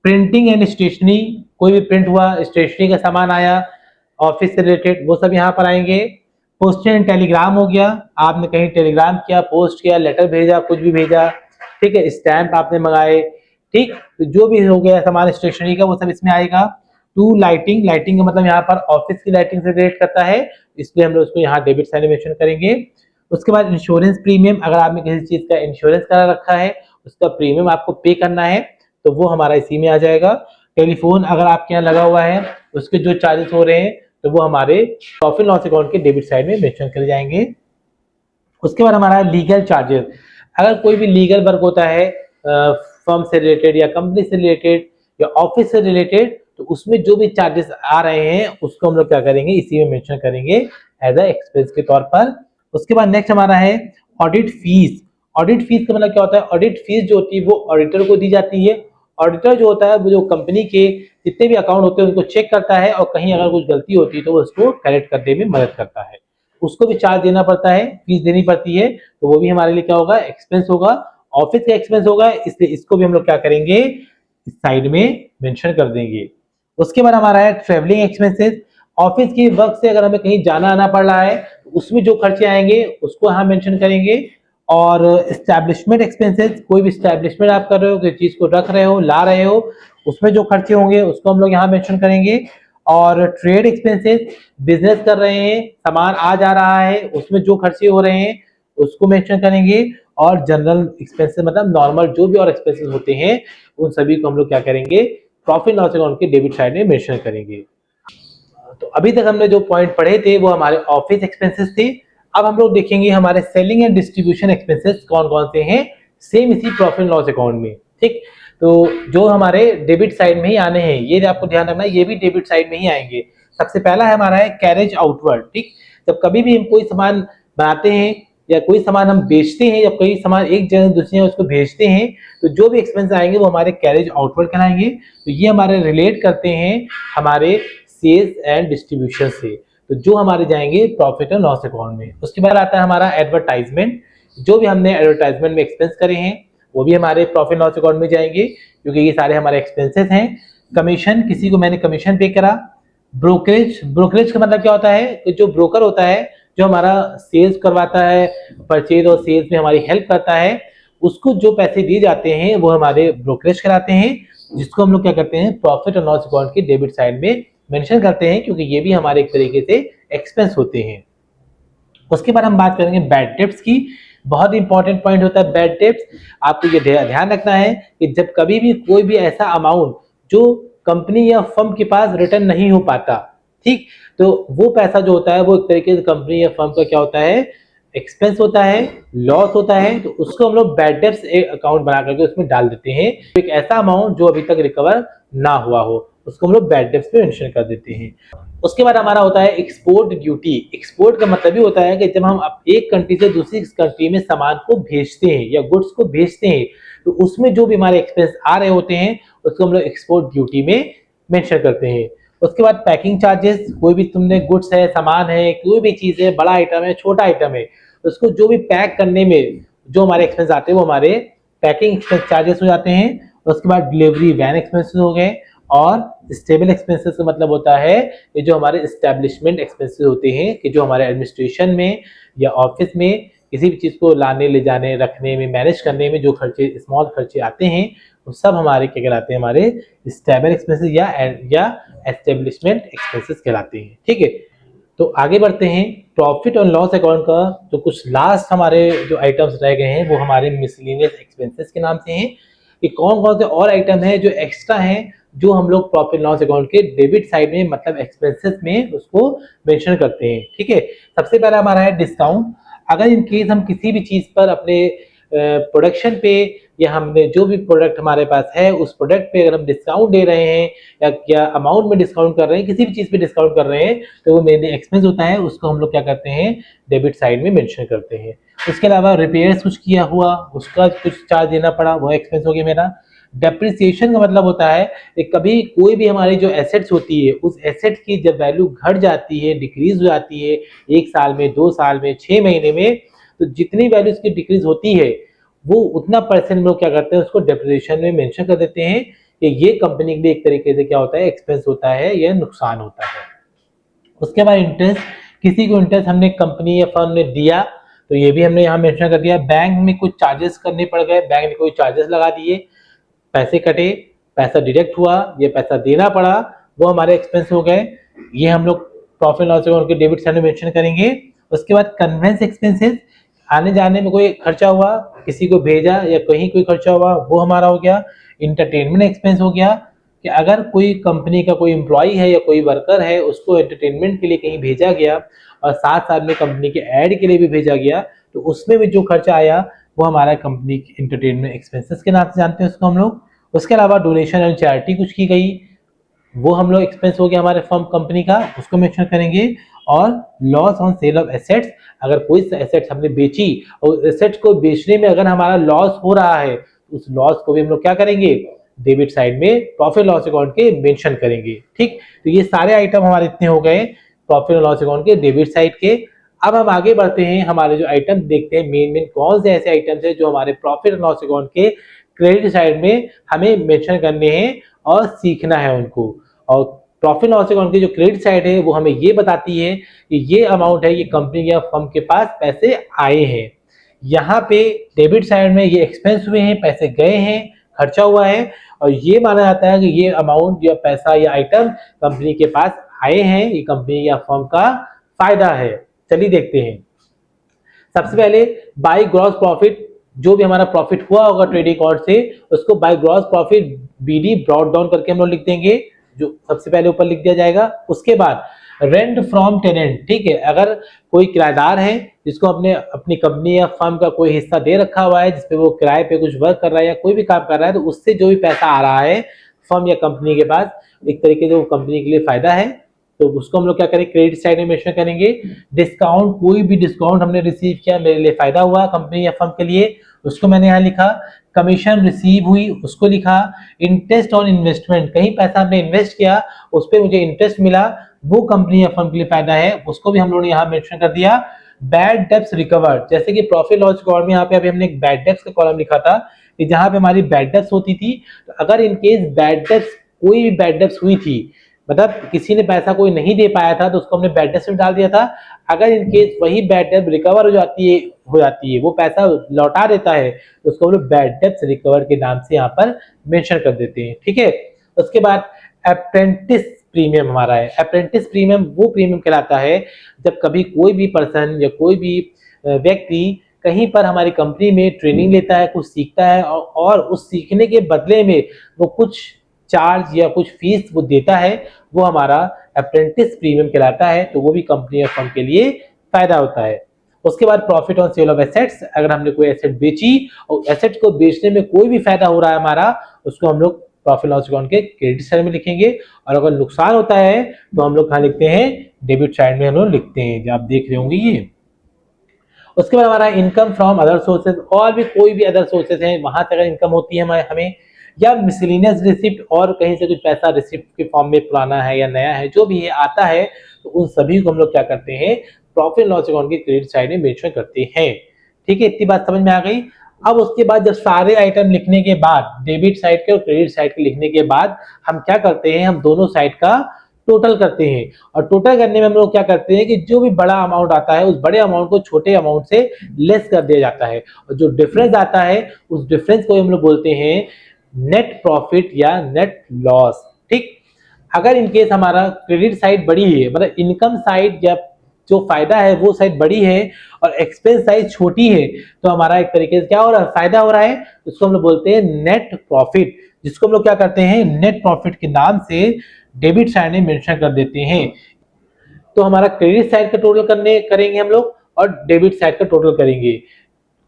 प्रिंटिंग एंड स्टेशनरी, कोई भी प्रिंट हुआ, स्टेशनरी का सामान आया ऑफिस से रिलेटेड, वो सब यहाँ पर आएंगे। पोस्ट एंड टेलीग्राम हो गया, आपने कहीं टेलीग्राम किया, पोस्ट किया, लेटर भेजा, कुछ भी भेजा, ठीक है, स्टैंप आपने मंगाए, ठीक, तो जो भी हो गया सामान स्टेशनरी का वो सब इसमें आएगा। टू लाइटिंग, लाइटिंग का मतलब यहाँ पर ऑफिस की लाइटिंग से रिलेट करता है, इसलिए हम लोग उसको यहाँ डेबिट साइड में मेंशन करेंगे। उसके बाद इंश्योरेंस प्रीमियम, अगर आपने किसी चीज का इंश्योरेंस करा रखा है उसका प्रीमियम आपको पे करना है तो वो हमारा इसी में आ जाएगा। टेलीफोन अगर आपके यहाँ लगा हुआ है उसके जो चार्जेस हो रहे हैं तो वो हमारे प्रॉफिट लॉस अकाउंट के डेबिट साइड में मेंशन कर जाएंगे। उसके बाद हमारा लीगल चार्जेस, अगर कोई भी लीगल वर्क होता है फर्म से रिलेटेड या कंपनी से रिलेटेड या ऑफिस से रिलेटेड, तो उसमें जो भी चार्जेस आ रहे हैं उसको हम लोग क्या करेंगे, इसी में मेंशन करेंगे एज अ एक्सपेंस के तौर पर। उसके बाद नेक्स्ट हमारा है ऑडिट फीस। ऑडिट फीस का मतलब क्या होता है, ऑडिट फीस जो होती है वो ऑडिटर को दी जाती है। ऑडिटर जो होता है वो जो कंपनी के जितने भी अकाउंट होते हैं उनको चेक करता है और कहीं अगर कुछ गलती होती है तो उसको करेक्ट करने में मदद करता है, उसको भी चार्ज देना पड़ता है, फीस देनी पड़ती है, तो वो भी हमारे लिए क्या होगा, एक्सपेंस होगा, ऑफिस का एक्सपेंस होगा, इसलिए इसको भी हम लोग क्या करेंगे, इस साइड में मेंशन कर देंगे। उसके बाद हमारा है ट्रेवलिंग एक्सपेंसेस, ऑफिस की वर्क से अगर हमें कहीं जाना आना पड़ रहा है तो उसमें जो खर्चे आएंगे उसको हम मेंशन करेंगे। और एस्टैब्लिशमेंट एक्सपेंसेस, कोई भी एस्टैब्लिशमेंट आप कर रहे हो, कोई चीज को रख रहे हो, ला रहे हो, उसमें जो खर्चे होंगे उसको हम लोग यहाँ मेंशन करेंगे। और ट्रेड एक्सपेंसेस, बिजनेस कर रहे हैं, सामान आ जा रहा है, उसमें जो खर्चे हो रहे हैं उसको मेंशन करेंगे। और जनरल एक्सपेंसेस मतलब नॉर्मल जो भी और एक्सपेंसेस होते हैं उन सभी को हम लोग क्या करेंगे, प्रॉफिट लॉस अकाउंट के डेबिट साइड में मेंशन करेंगे। तो अभी तक हमने जो पॉइंट पढ़े थे वो हमारे ऑफिस एक्सपेंसेस थे। अब हम लोग देखेंगे हमारे सेलिंग एंड डिस्ट्रीब्यूशन एक्सपेंसेस कौन कौन से हैं, सेम इसी प्रॉफिट लॉस अकाउंट में। ठीक, तो जो हमारे डेबिट साइड में ही आने हैं, ये आपको ध्यान रखना है, ये भी डेबिट साइड में ही आएंगे। सबसे पहला है हमारा है कैरेज आउटवर्ड। ठीक, जब कभी भी हम कोई सामान बनाते हैं या कोई सामान हम बेचते हैं या कोई सामान एक जगह दूसरी जगह उसको भेजते हैं तो जो भी एक्सपेंस आएंगे वो हमारे कैरेज आउटवर्ड कहलाएंगे। तो ये हमारे रिलेट करते हैं हमारे सेल्स एंड डिस्ट्रीब्यूशन से। तो जो हमारे जाएंगे प्रॉफिट एंड लॉस अकाउंट में। उसके बाद आता है हमारा एडवर्टाइजमेंट, जो भी हमने एडवर्टाइजमेंट में एक्सपेंस करे हैं वो भी हमारे प्रॉफिट लॉस अकाउंट में जाएंगे, क्योंकि ये सारे हमारे एक्सपेंसेस हैं। कमीशन, किसी को मैंने कमीशन पे करा। ब्रोकरेज, ब्रोकरेज का मतलब क्या होता है कि जो ब्रोकर होता है जो हमारा सेल्स करवाता है, परचेज और सेल्स में हमारी हेल्प करता है, उसको जो पैसे दिए जाते हैं वो हमारे ब्रोकरेज कराते हैं, जिसको हम लोग क्या करते हैं प्रॉफिट और लॉस अकाउंट की डेबिट साइड में मेंशन करते हैं, क्योंकि ये भी हमारे एक तरीके से एक्सपेंस होते हैं। उसके बाद हम बात करेंगे बैड डेब्ट्स की। बहुत इंपॉर्टेंट पॉइंट होता है बैड डेब्ट्स। आपको ये ध्यान रखना है कि जब कभी भी कोई भी ऐसा अमाउंट जो कंपनी या फर्म के पास रिटर्न नहीं हो पाता, ठीक, तो वो पैसा जो होता है वो एक तरीके से कंपनी या फर्म का क्या होता है, एक्सपेंस होता है, लॉस होता है, तो उसको हम लोग बैड डेब्ट्स अकाउंट बना करके उसमें डाल देते हैं। एक ऐसा अमाउंट जो अभी तक रिकवर ना हुआ हो उसको हम लोग बैड डेब्ट्स में मेंशन कर देते हैं। उसके बाद हमारा होता है एक्सपोर्ट ड्यूटी। एक्सपोर्ट का मतलब ही होता है कि जब हम एक कंट्री से दूसरी कंट्री में सामान को भेजते हैं या गुड्स को भेजते हैं, तो उसमें जो भी हमारे एक्सपेंस आ रहे होते हैं उसको हम लोग एक्सपोर्ट ड्यूटी में मेंशन करते हैं। उसके बाद पैकिंग चार्जेस, कोई भी तुमने गुड्स है, सामान है, कोई भी चीज है, बड़ा आइटम है, छोटा आइटम है, उसको जो भी पैक करने में जो हमारे एक्सपेंस आते हैं वो हमारे पैकिंग एक्सपेंस चार्जेस हो जाते हैं। उसके बाद डिलीवरी वैन एक्सपेंसेस हो गए, और स्टेबल एक्सपेंसेस का मतलब होता है ये जो हमारे एस्टेब्लिशमेंट एक्सपेंसेस होते हैं कि जो हमारे एडमिनिस्ट्रेशन में या ऑफिस में किसी भी चीज को लाने ले जाने रखने में मैनेज करने में जो खर्चे, स्मॉल खर्चे आते हैं, वो सब हमारे क्या कहलाते हैं, हमारे स्टेबल एक्सपेंसेस या एस्टेब्लिशमेंट एक्सपेंसेस कहलाते हैं। ठीक है, तो आगे बढ़ते हैं। प्रॉफिट और लॉस अकाउंट का जो कुछ लास्ट हमारे जो आइटम्स रह गए हैं वो हमारे मिसलेनियस एक्सपेंसेस के नाम से हैं। कि कौन कौन से और आइटम है जो एक्स्ट्रा हैं जो हम लोग प्रॉफिट लॉस अकाउंट के डेबिट साइड में मतलब एक्सपेंसेस में उसको मेंशन करते हैं। ठीक है, सबसे पहला हमारा है डिस्काउंट। अगर इन केस हम किसी भी चीज पर अपने प्रोडक्शन पे या हमने जो भी प्रोडक्ट हमारे पास है उस प्रोडक्ट पे अगर हम डिस्काउंट दे रहे हैं या अमाउंट में डिस्काउंट कर रहे हैं, किसी भी चीज पे डिस्काउंट कर रहे हैं, तो वो मेनली एक्सपेंस होता है, उसको हम लोग क्या करते हैं डेबिट साइड में मेंशन करते हैं। उसके अलावा रिपेयर्स कुछ किया हुआ उसका कुछ चार्ज देना पड़ा, वो एक्सपेंस हो गया मेरा। डेप्रिसिएशन का मतलब होता है कि कभी कोई भी हमारी जो एसेट्स होती है उस एसेट की जब वैल्यू घट जाती है, डिक्रीज हो जाती है, 1 साल में, 2 साल में, 6 महीने में, तो जितनी वैल्यू उसकी डिक्रीज होती है वो उतना परसेंट लोग क्या करते हैं उसको डेप्रिसिएशन में मेंशन कर देते हैं कि ये कंपनी के लिए एक तरीके से क्या होता है, एक्सपेंस होता है या नुकसान होता है। उसके बाद इंटरेस्ट, किसी को इंटरेस्ट हमने कंपनी या फर्म ने दिया तो ये भी हमने यहाँ मेंशन कर दिया। बैंक में कुछ चार्जेस करने पड़ गए, बैंक ने कोई चार्जेस लगा दिए, पैसे कटे, पैसा डिडक्ट हुआ, ये पैसा देना पड़ा, वो हमारे एक्सपेंस हो गए, ये हम लोग प्रॉफिट लॉस अकाउंट के डेबिट साइड में मेंशन करेंगे। उसके बाद कन्वेंस एक्सपेंसेस, आने जाने में कोई खर्चा हुआ, किसी को भेजा या कहीं कोई खर्चा हुआ, वो हमारा हो गया। इंटरटेनमेंट एक्सपेंस हो गया कि अगर कोई कंपनी का कोई एम्प्लॉय है या कोई वर्कर है उसको एंटरटेनमेंट के लिए कहीं भेजा गया और साथ साथ में कंपनी के ऐड के लिए भी भेजा गया, तो उसमें भी जो खर्चा आया वो हमारा कंपनी की इंटरटेनमेंट एक्सपेंसेस के नाम से जानते हैं उसको हम लोग। उसके अलावा डोनेशन एंड चैरिटी कुछ की गई, वो हम लोग एक्सपेंस हो गया हमारे फर्म कंपनी का, उसको मेंशन करेंगे। और loss on sale of assets, अगर कोई एसेट्स हमने बेची और एसेट्स को बेचने में अगर हमारा लॉस हो रहा है तो उस लॉस को भी हम लोग क्या करेंगे, डेबिट साइड में प्रॉफिट लॉस अकाउंट के मेंशन करेंगे। ठीक, तो ये सारे आइटम हमारे इतने हो गए प्रॉफिट लॉस अकाउंट के डेबिट साइड के। अब हम आगे बढ़ते हैं, हमारे जो आइटम देखते हैं मेन कौन से ऐसे आइटम्स है जो हमारे प्रॉफिट लॉस अकाउंट के क्रेडिट साइड में हमें मेंशन करने हैं और सीखना है उनको। और प्रॉफिट लॉस अकाउंट की जो क्रेडिट साइड है वो हमें ये बताती है कि ये अमाउंट है, ये कंपनी या फर्म के पास पैसे आए हैं। यहाँ पे डेबिट साइड में ये एक्सपेंस हुए हैं, पैसे गए हैं, खर्चा हुआ है, और ये माना जाता है कि ये अमाउंट या पैसा या आइटम कंपनी के पास आए हैं, ये कंपनी या फर्म का फायदा है। चलिए देखते हैं। सबसे पहले बाय ग्रॉस प्रॉफिट, जो भी हमारा प्रॉफिट हुआ होगा ट्रेडिंग अकाउंट से उसको by gross profit BD brought down करके हम लोग लिख देंगे, जो सबसे पहले ऊपर लिख दिया जाएगा। उसके बाद रेंट फ्रॉम टेनेंट, ठीक है, अगर कोई किराएदार है जिसको अपने अपनी कंपनी या फर्म का कोई हिस्सा दे रखा हुआ है जिसपे वो किराए पे कुछ वर्क कर रहा है या कोई भी काम कर रहा है, तो उससे जो भी पैसा आ रहा है फर्म या कंपनी के पास, एक तरीके से वो कंपनी के लिए फायदा है, तो उसको हम लोग क्या करेंगे, क्रेडिट साइड में मेंशन करेंगे। डिस्काउंट, कोई भी डिस्काउंट हमने रिसीव किया, मेरे लिए फायदा हुआ कंपनी या फर्म के लिए, उसको मैंने यहाँ लिखा। कमीशन रिसीव हुई, उसको लिखा। इंटरेस्ट ऑन इन्वेस्टमेंट, कहीं पैसा हमने इन्वेस्ट किया, उस पर मुझे इंटरेस्ट मिला, वो कंपनी या फर्म के लिए फायदा है, उसको भी हम लोगों ने यहाँ मेंशन कर दिया। बैड डेब्ट्स रिकवर्ड, जैसे कि प्रॉफिट लॉस अकाउंट में यहाँ पे अभी हमने एक बैड डेब्ट्स का कॉलम लिखा था कि जहां पे हमारी बैड डेब्ट्स होती थी, तो अगर इन केस बैड डेब्ट्स, कोई भी बैड डेब्ट्स हुई थी, मतलब किसी ने पैसा कोई नहीं दे पाया था, तो उसको हमने बैड डेब्ट्स में डाल दिया था। अगर इन केस वही बैड डेब्ट रिकवर हो जाती है, वो पैसा लौटा देता है, तो उसको हम लोग बैड डेब्ट्स रिकवर के नाम से यहाँ पर मेंशन कर देते हैं। ठीक है, उसके बाद अप्रेंटिस प्रीमियम हमारा है। अप्रेंटिस प्रीमियम वो प्रीमियम कहलाता है जब कभी कोई भी पर्सन या कोई भी व्यक्ति कहीं पर हमारी कंपनी में ट्रेनिंग लेता है, कुछ सीखता है, और उस सीखने के बदले में वो कुछ चार्ज या कुछ फीस वो देता है, वो हमारा अप्रेंटिस प्रीमियम कहलाता है। तो वो भी कंपनी या फर्म के लिए फायदा होता है। उसके बाद profit on sale of assets, अगर हमने कोई एसेट बेची और एसेट को बेचने में कोई भी फायदा हो रहा है हमारा, उसको हम लोग प्रॉफिट लॉस अकाउंट के क्रेडिट साइड में लिखेंगे। और अगर नुकसान होता है तो हम लोग कहाँ लिखते हैं, डेबिट साइड में हम लोग लिखते हैं, जो आप देख रहे होंगे ये। उसके बाद हमारा इनकम फ्रॉम अदर सोर्सेज, और भी कोई भी अदर सोर्सेज हैं, वहां से अगर इनकम होती है हमें, या मिसलिनियस रिसिप्ट, और कहीं से कुछ पैसा रिसिप्ट के फॉर्म में पुराना है या नया है, जो भी है आता है, तो उन सभी को हम लोग क्या करते हैं, प्रॉफिट लॉस अकाउंट की क्रेडिट साइड में मेंशन करते हैं। ठीक है, इतनी बात समझ में आ गई। अब उसके बाद जब सारे आइटम लिखने के बाद, डेबिट साइड के और क्रेडिट साइड के लिखने के बाद, हम क्या करते हैं, हम दोनों साइड का टोटल करते हैं। और टोटल करने में हम लोग क्या करते हैं कि जो भी बड़ा अमाउंट आता है, उस बड़े अमाउंट को छोटे अमाउंट से लेस कर दिया जाता है, और जो डिफरेंस आता है, उस डिफरेंस को हम लोग बोलते हैं नेट प्रॉफिट या नेट लॉस। ठीक, अगर इनकेस हमारा क्रेडिट साइड बड़ी है, मतलब इनकम साइड या जो फायदा है वो साइड बड़ी है, और एक्सपेंस साइड छोटी है, तो हमारा एक तरीके से क्या हो रहा है, फायदा हो रहा है, उसको हम लोग बोलते हैं नेट प्रॉफिट, जिसको हम लोग क्या करते हैं, नेट प्रॉफिट के नाम से डेबिट साइड में मेंशन कर देते हैं। तो हमारा क्रेडिट साइड का टोटल करेंगे हम लोग, और डेबिट साइड का टोटल करेंगे।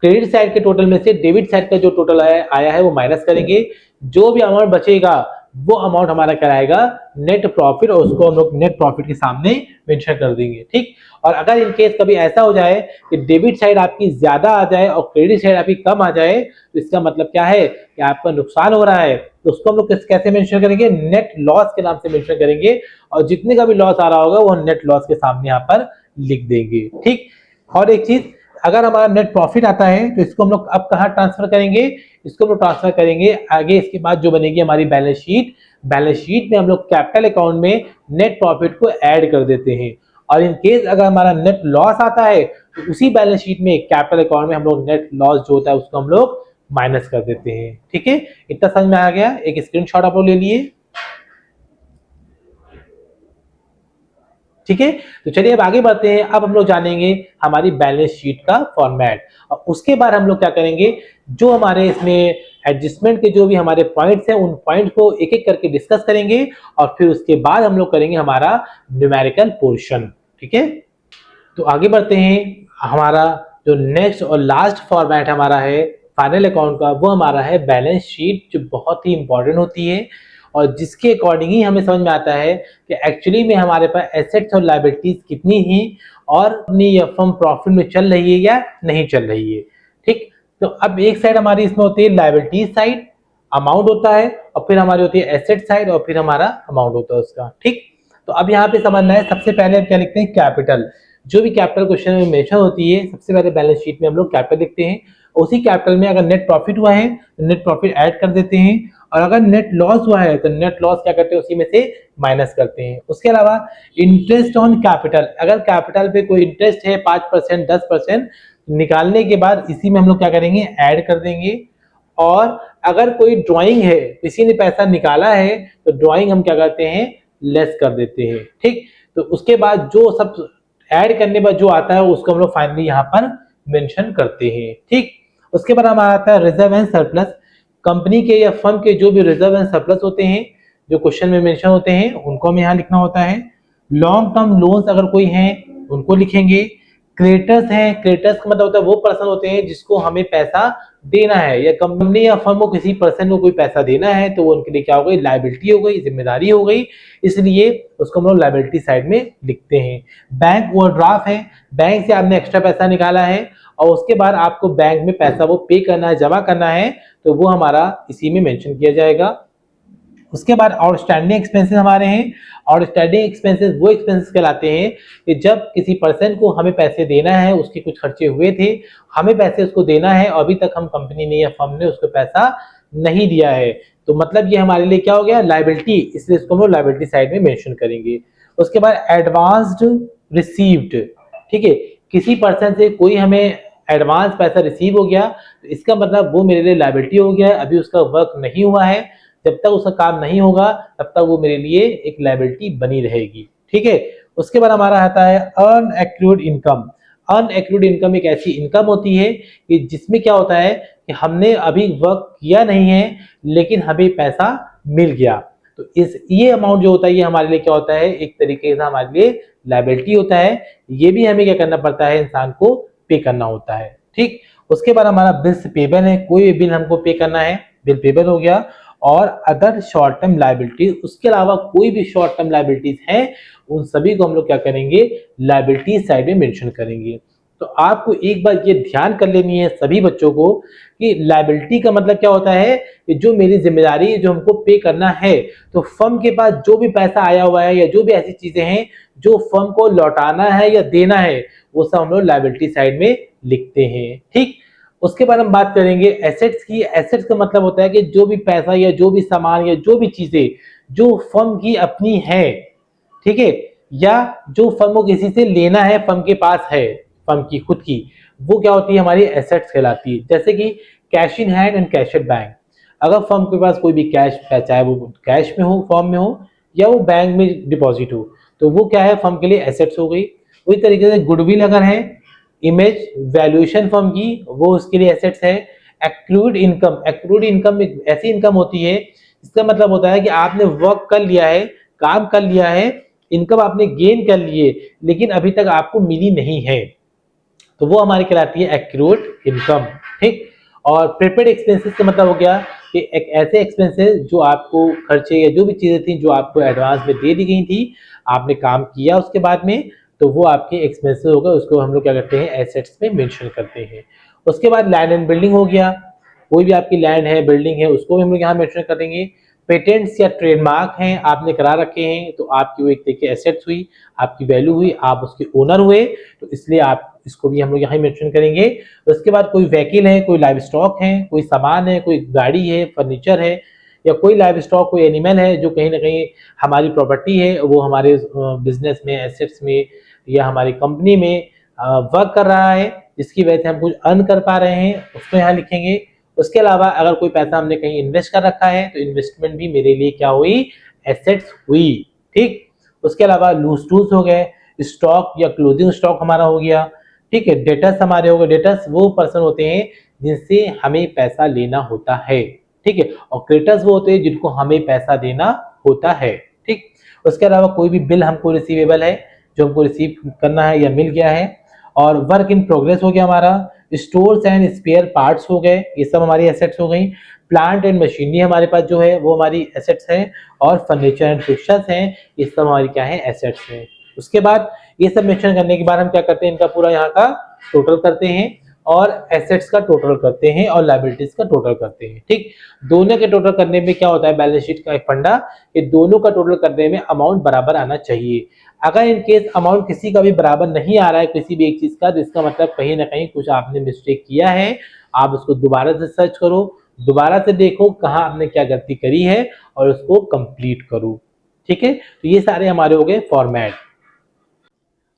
क्रेडिट साइड के टोटल में से डेबिट साइड का जो टोटल आया है वो माइनस करेंगे, जो भी अमाउंट बचेगा वो अमाउंट हमारा कराएगा नेट प्रॉफिट, और उसको हम लोग नेट प्रॉफिट के सामने मेंशन कर देंगे। ठीक, और अगर इन केस कभी ऐसा हो जाए कि डेबिट साइड आपकी ज्यादा आ जाए और क्रेडिट साइड आपकी कम आ जाए, तो इसका मतलब क्या है कि आपका नुकसान हो रहा है, तो उसको हम लोग कैसे मेंशन करेंगे, नेट लॉस के नाम से मेंशन करेंगे, और जितने का भी लॉस आ रहा होगा वो नेट लॉस के सामने यहाँ पर लिख देंगे। ठीक, और एक चीज, अगर हमारा नेट प्रॉफिट आता है तो इसको हम लोग अब कहाँ ट्रांसफर करेंगे, इसको हम लोग ट्रांसफर करेंगे आगे, इसके बाद जो बनेगी हमारी बैलेंस शीट, बैलेंस शीट में हम लोग कैपिटल अकाउंट में नेट प्रॉफिट को ऐड कर देते हैं। और इन केस अगर हमारा नेट लॉस आता है, तो उसी बैलेंस शीट में कैपिटल अकाउंट में हम लोग नेट लॉस जो होता है उसको हम लोग माइनस कर देते हैं। ठीक है, इतना समझ में आ गया, एक स्क्रीनशॉट आप लोग ले लिए। ठीक है, तो चलिए अब आगे बढ़ते हैं। अब हम लोग जानेंगे हमारी बैलेंस शीट का फॉर्मेट, और उसके बाद हम लोग क्या करेंगे, जो हमारे इसमें एडजस्टमेंट के जो भी हमारे पॉइंट्स हैं, उन पॉइंट को एक एक करके डिस्कस करेंगे, और फिर उसके बाद हम लोग करेंगे हमारा न्यूमेरिकल पोर्शन। ठीक है, तो आगे बढ़ते हैं। हमारा जो नेक्स्ट और लास्ट फॉर्मेट हमारा है फाइनल अकाउंट का, वो हमारा है बैलेंस शीट, जो बहुत ही इंपॉर्टेंट होती है, और जिसके अकॉर्डिंग ही हमें समझ में आता है कि एक्चुअली में हमारे पास एसेट्स और लायबिलिटीज कितनी ही, और अपनी फर्म प्रॉफिट में चल रही है या नहीं चल रही है। ठीक, तो अब एक साइड हमारी इसमें होती है लायबिलिटीज साइड, अमाउंट होता है, और फिर हमारी होती है एसेट साइड, और फिर हमारा अमाउंट होता है उसका। ठीक, तो अब यहाँ पे समझना है, सबसे पहले हम क्या लिखते हैं, कैपिटल। जो भी कैपिटल क्वेश्चन में मेंशन होती है, सबसे पहले बैलेंस शीट में हम लोग कैपिटल लिखते हैं। उसी कैपिटल में अगर नेट प्रॉफिट हुआ है तो नेट प्रॉफिट ऐड कर देते हैं, और अगर नेट लॉस हुआ है तो नेट लॉस क्या करते हैं, उसी में से माइनस करते हैं। उसके अलावा इंटरेस्ट ऑन कैपिटल, अगर कैपिटल पे कोई इंटरेस्ट है 5%, 10%, निकालने के बाद इसी में हम लोग क्या करेंगे, ऐड कर देंगे। और अगर कोई ड्राइंग है, किसी ने पैसा निकाला है, तो ड्राइंग हम क्या करते हैं, लेस कर देते हैं। ठीक, तो उसके बाद जो सब ऐड करने बाद जो आता है उसको हम लोग फाइनली यहाँ पर मेंशन करते हैं। ठीक, उसके बाद हमारा आता है रिजर्व एंड सरप्लस। कंपनी के या फर्म के जो भी रिजर्व एंड सरप्लस होते हैं, जो क्वेश्चन में मेंशन होते हैं, उनको हमें यहाँ लिखना होता है। लॉन्ग टर्म लोन्स अगर कोई हैं उनको लिखेंगे। क्रेडिटर्स हैं, क्रेडिटर्स का मतलब होता है वो पर्सन होते हैं जिसको हमें पैसा देना है, या कंपनी या फर्म को किसी पर्सन को कोई पैसा देना है तो वो उनके लिए क्या हो गई, लायबिलिटी हो गई, जिम्मेदारी हो गई, इसलिए उसको हम लोग लायबिलिटी साइड में लिखते हैं। बैंक ओवरड्राफ्ट है, बैंक से आपने एक्स्ट्रा पैसा निकाला है और उसके बाद आपको बैंक में पैसा वो पे करना है, जमा करना है, तो वो हमारा इसी में मेंशन किया जाएगा। उसके बाद आउटस्टैंडिंग एक्सपेंसेस हमारे हैं। आउटस्टैंडिंग एक्सपेंसेस वो एक्सपेंसेस कहलाते हैं कि जब किसी पर्सन को हमें पैसे देना है, उसके कुछ खर्चे हुए थे, हमें पैसे उसको देना है और अभी तक हम कंपनी ने या फर्म ने उसको पैसा नहीं दिया है, तो मतलब ये हमारे लिए क्या हो गया, लायबिलिटी, इसलिए इसको हम लोग लायबिलिटी साइड में मेंशन करेंगे। उसके बाद एडवांस्ड रिसीव्ड, ठीक है, किसी पर्सन से कोई हमें एडवांस पैसा रिसीव हो गया तो इसका मतलब वो मेरे लिए लायबिलिटी हो गया है, अभी उसका वर्क नहीं हुआ है, जब तक उसका काम नहीं होगा तब तक वो मेरे लिए एक लायबिलिटी बनी रहेगी, ठीक है। उसके बाद हमारा आता है earn accrued income. Earn accrued income एक ऐसी इनकम होती है कि जिसमें क्या होता है कि हमने अभी वर्क किया नहीं है लेकिन हमें पैसा मिल गया, तो इस ये अमाउंट जो होता है ये हमारे लिए क्या होता है, एक तरीके से हमारे लिए लायबिलिटी होता है, ये भी हमें क्या करना पड़ता है, इंसान को पे करना होता है, ठीक। उसके बाद हमारा बिल्स पेबल है, कोई भी बिल हमको पे करना है, बिल पेबल हो गया। और अदर शॉर्ट टर्म लायबिलिटी, उसके अलावा कोई भी शॉर्ट टर्म लायबिलिटीज हैं उन सभी को हम लोग क्या करेंगे, लायबिलिटी साइड में मेंशन करेंगे। तो आपको एक बार ये ध्यान कर लेनी है सभी बच्चों को कि लायबिलिटी का मतलब क्या होता है कि जो मेरी जिम्मेदारी जो हमको पे करना है, तो फर्म के पास जो भी पैसा आया हुआ है या जो भी ऐसी चीजें हैं जो फर्म को लौटाना है या देना है, वो सब हम लोग लायबिलिटी साइड में लिखते हैं, ठीक। उसके बाद हम बात करेंगे एसेट्स की। एसेट्स का मतलब होता है कि जो भी पैसा या जो भी सामान या जो भी चीजें जो फर्म की अपनी है, ठीक है, या जो फर्म को किसी से लेना है, फर्म के पास है, फर्म की खुद की, वो क्या होती है, हमारी एसेट्स कहलाती है। जैसे कि cash in hand and cash at bank, अगर फर्म के पास कोई भी कैश, चाहे वो कैश में हो, फर्म में हो, या वो बैंक में डिपॉजिट हो, तो वो क्या है, फर्म के लिए एसेट्स हो गई। उसी तरीके से गुडविल अगर है, इमेज वैल्यूएशन फर्म की, वो उसके लिए एसेट्स है। एक्रूड इनकम, एक्रूड इनकम एक ऐसी इनकम होती है, इसका मतलब होता है कि आपने वर्क कर लिया है, काम कर लिया है, इनकम आपने गेन कर लिए, लेकिन अभी तक आपको मिली नहीं है, तो वो हमारी कहलाती है एक्रूड इनकम, ठीक। और प्रीपेड एक्सपेंसेस का मतलब हो गया कि एक ऐसे एक्सपेंसेस जो आपको खर्चे या जो भी चीजें थी जो आपको एडवांस में दे दी गई थी, आपने काम किया उसके बाद में, तो वो आपके एक्सपेंसेस हो गए, उसको हम लोग क्या करते हैं, एसेट्स में मेंशन करते हैं। उसके बाद लैंड एंड बिल्डिंग हो गया, कोई भी आपकी लैंड है, बिल्डिंग है, उसको भी हम लोग यहाँ मेंशन करेंगे। पेटेंट्स या ट्रेडमार्क हैं, आपने करा रखे हैं, तो आपकी वो एक तरीके एसेट्स हुई, आपकी वैल्यू हुई, आप उसके ओनर हुए, तो इसलिए आप इसको भी हम लोग यहाँ मेंशन करेंगे। उसके बाद कोई व्हीकल है, कोई लाइव स्टॉक है, कोई सामान है, कोई गाड़ी है, फर्नीचर है, या कोई लाइव स्टॉक, कोई एनिमल है जो कहीं ना कहीं हमारी प्रॉपर्टी है, वो हमारे बिजनेस में, एसेट्स में या हमारी कंपनी में वर्क कर रहा है, जिसकी वजह से हम कुछ अर्न कर पा रहे हैं, उसको यहाँ लिखेंगे। उसके अलावा अगर कोई पैसा हमने कहीं इन्वेस्ट कर रखा है तो इन्वेस्टमेंट भी मेरे लिए क्या हुई, एसेट्स हुई, ठीक। उसके अलावा लूज टूल्स हो गए, स्टॉक या क्लोजिंग स्टॉक हमारा हो गया, ठीक है। डेटर्स हमारे हो गए, डेटर्स वो पर्सन होते हैं जिनसे हमें पैसा लेना होता है, ठीक है। और क्रेडिटर्स वो होते हैं जिनको हमें पैसा देना होता है, ठीक। उसके अलावा कोई भी बिल हमको रिसीवेबल है जो हमको रिसीव करना है या मिल गया है। और वर्क इन प्रोग्रेस हो गया हमारा, स्टोर्स एंड स्पेयर पार्ट्स हो गए, ये सब हमारी एसेट्स हो गई। प्लांट एंड मशीनरी हमारे पास जो है वो हमारी एसेट्स है। और फर्नीचर एंड फिक्सचर्स हैं, ये सब हमारी क्या है, एसेट्स हैं। उसके बाद ये सब मेंशन करने के बाद हम क्या करते हैं, इनका पूरा यहाँ का टोटल करते हैं और एसेट्स का टोटल करते हैं और लायबिलिटीज का टोटल करते हैं, ठीक। दोनों के टोटल करने में क्या होता है, बैलेंस शीट का एक फंडा कि दोनों का टोटल करने में अमाउंट बराबर आना चाहिए। अगर इन केस अमाउंट किसी का भी बराबर नहीं आ रहा है किसी भी एक चीज का, तो इसका मतलब कहीं ना कहीं कुछ आपने मिस्टेक किया है। आप उसको दोबारा से सर्च करो, दोबारा से देखो कहाँ आपने क्या गलती करी है और उसको कंप्लीट करो, ठीक है। तो ये सारे हमारे हो गए फॉर्मेट।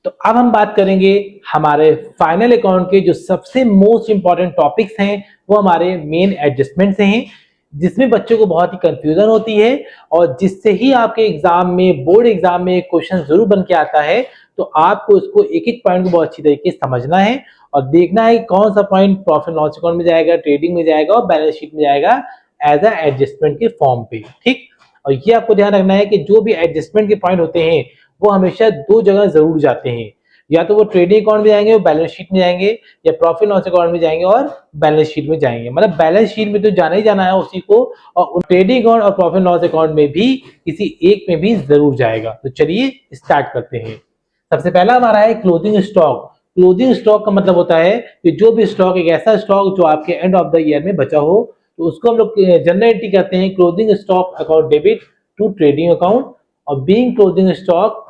तो अब हम बात करेंगे हमारे फाइनल अकाउंट के जो सबसे मोस्ट इंपॉर्टेंट टॉपिक्स हैं, वो हमारे मेन एडजस्टमेंट से हैं, जिसमें बच्चों को बहुत ही कंफ्यूजन होती है और जिससे ही आपके एग्जाम में, बोर्ड एग्जाम में क्वेश्चन जरूर बन के आता है। तो आपको इसको एक एक पॉइंट को बहुत अच्छी तरीके से समझना है और देखना है कि कौन सा पॉइंट प्रॉफिट लॉस अकाउंट में जाएगा, ट्रेडिंग में जाएगा और बैलेंस शीट में जाएगा एज ए एडजस्टमेंट के फॉर्म पे, ठीक। और ये आपको ध्यान रखना है कि जो भी एडजस्टमेंट के पॉइंट होते हैं वो हमेशा दो जगह जरूर जाते हैं। या तो वो ट्रेडिंग अकाउंट में जाएंगे, वो बैलेंस शीट में जाएंगे, या प्रॉफिट लॉस अकाउंट में जाएंगे और बैलेंस शीट में जाएंगे। मतलब बैलेंस शीट में तो जाना ही जाना है उसी को, और ट्रेडिंग अकाउंट और प्रॉफिट लॉस अकाउंट में भी किसी एक में भी जरूर जाएगा। तो चलिए स्टार्ट करते हैं। सबसे पहला हमारा है क्लोजिंग स्टॉक। क्लोजिंग स्टॉक का मतलब होता है कि जो भी स्टॉक, एक ऐसा स्टॉक जो आपके एंड ऑफ द ईयर में बचा हो, तो उसको हम लोग जनरल एंट्री करते हैं closing stock account debit to trading account और being closing stock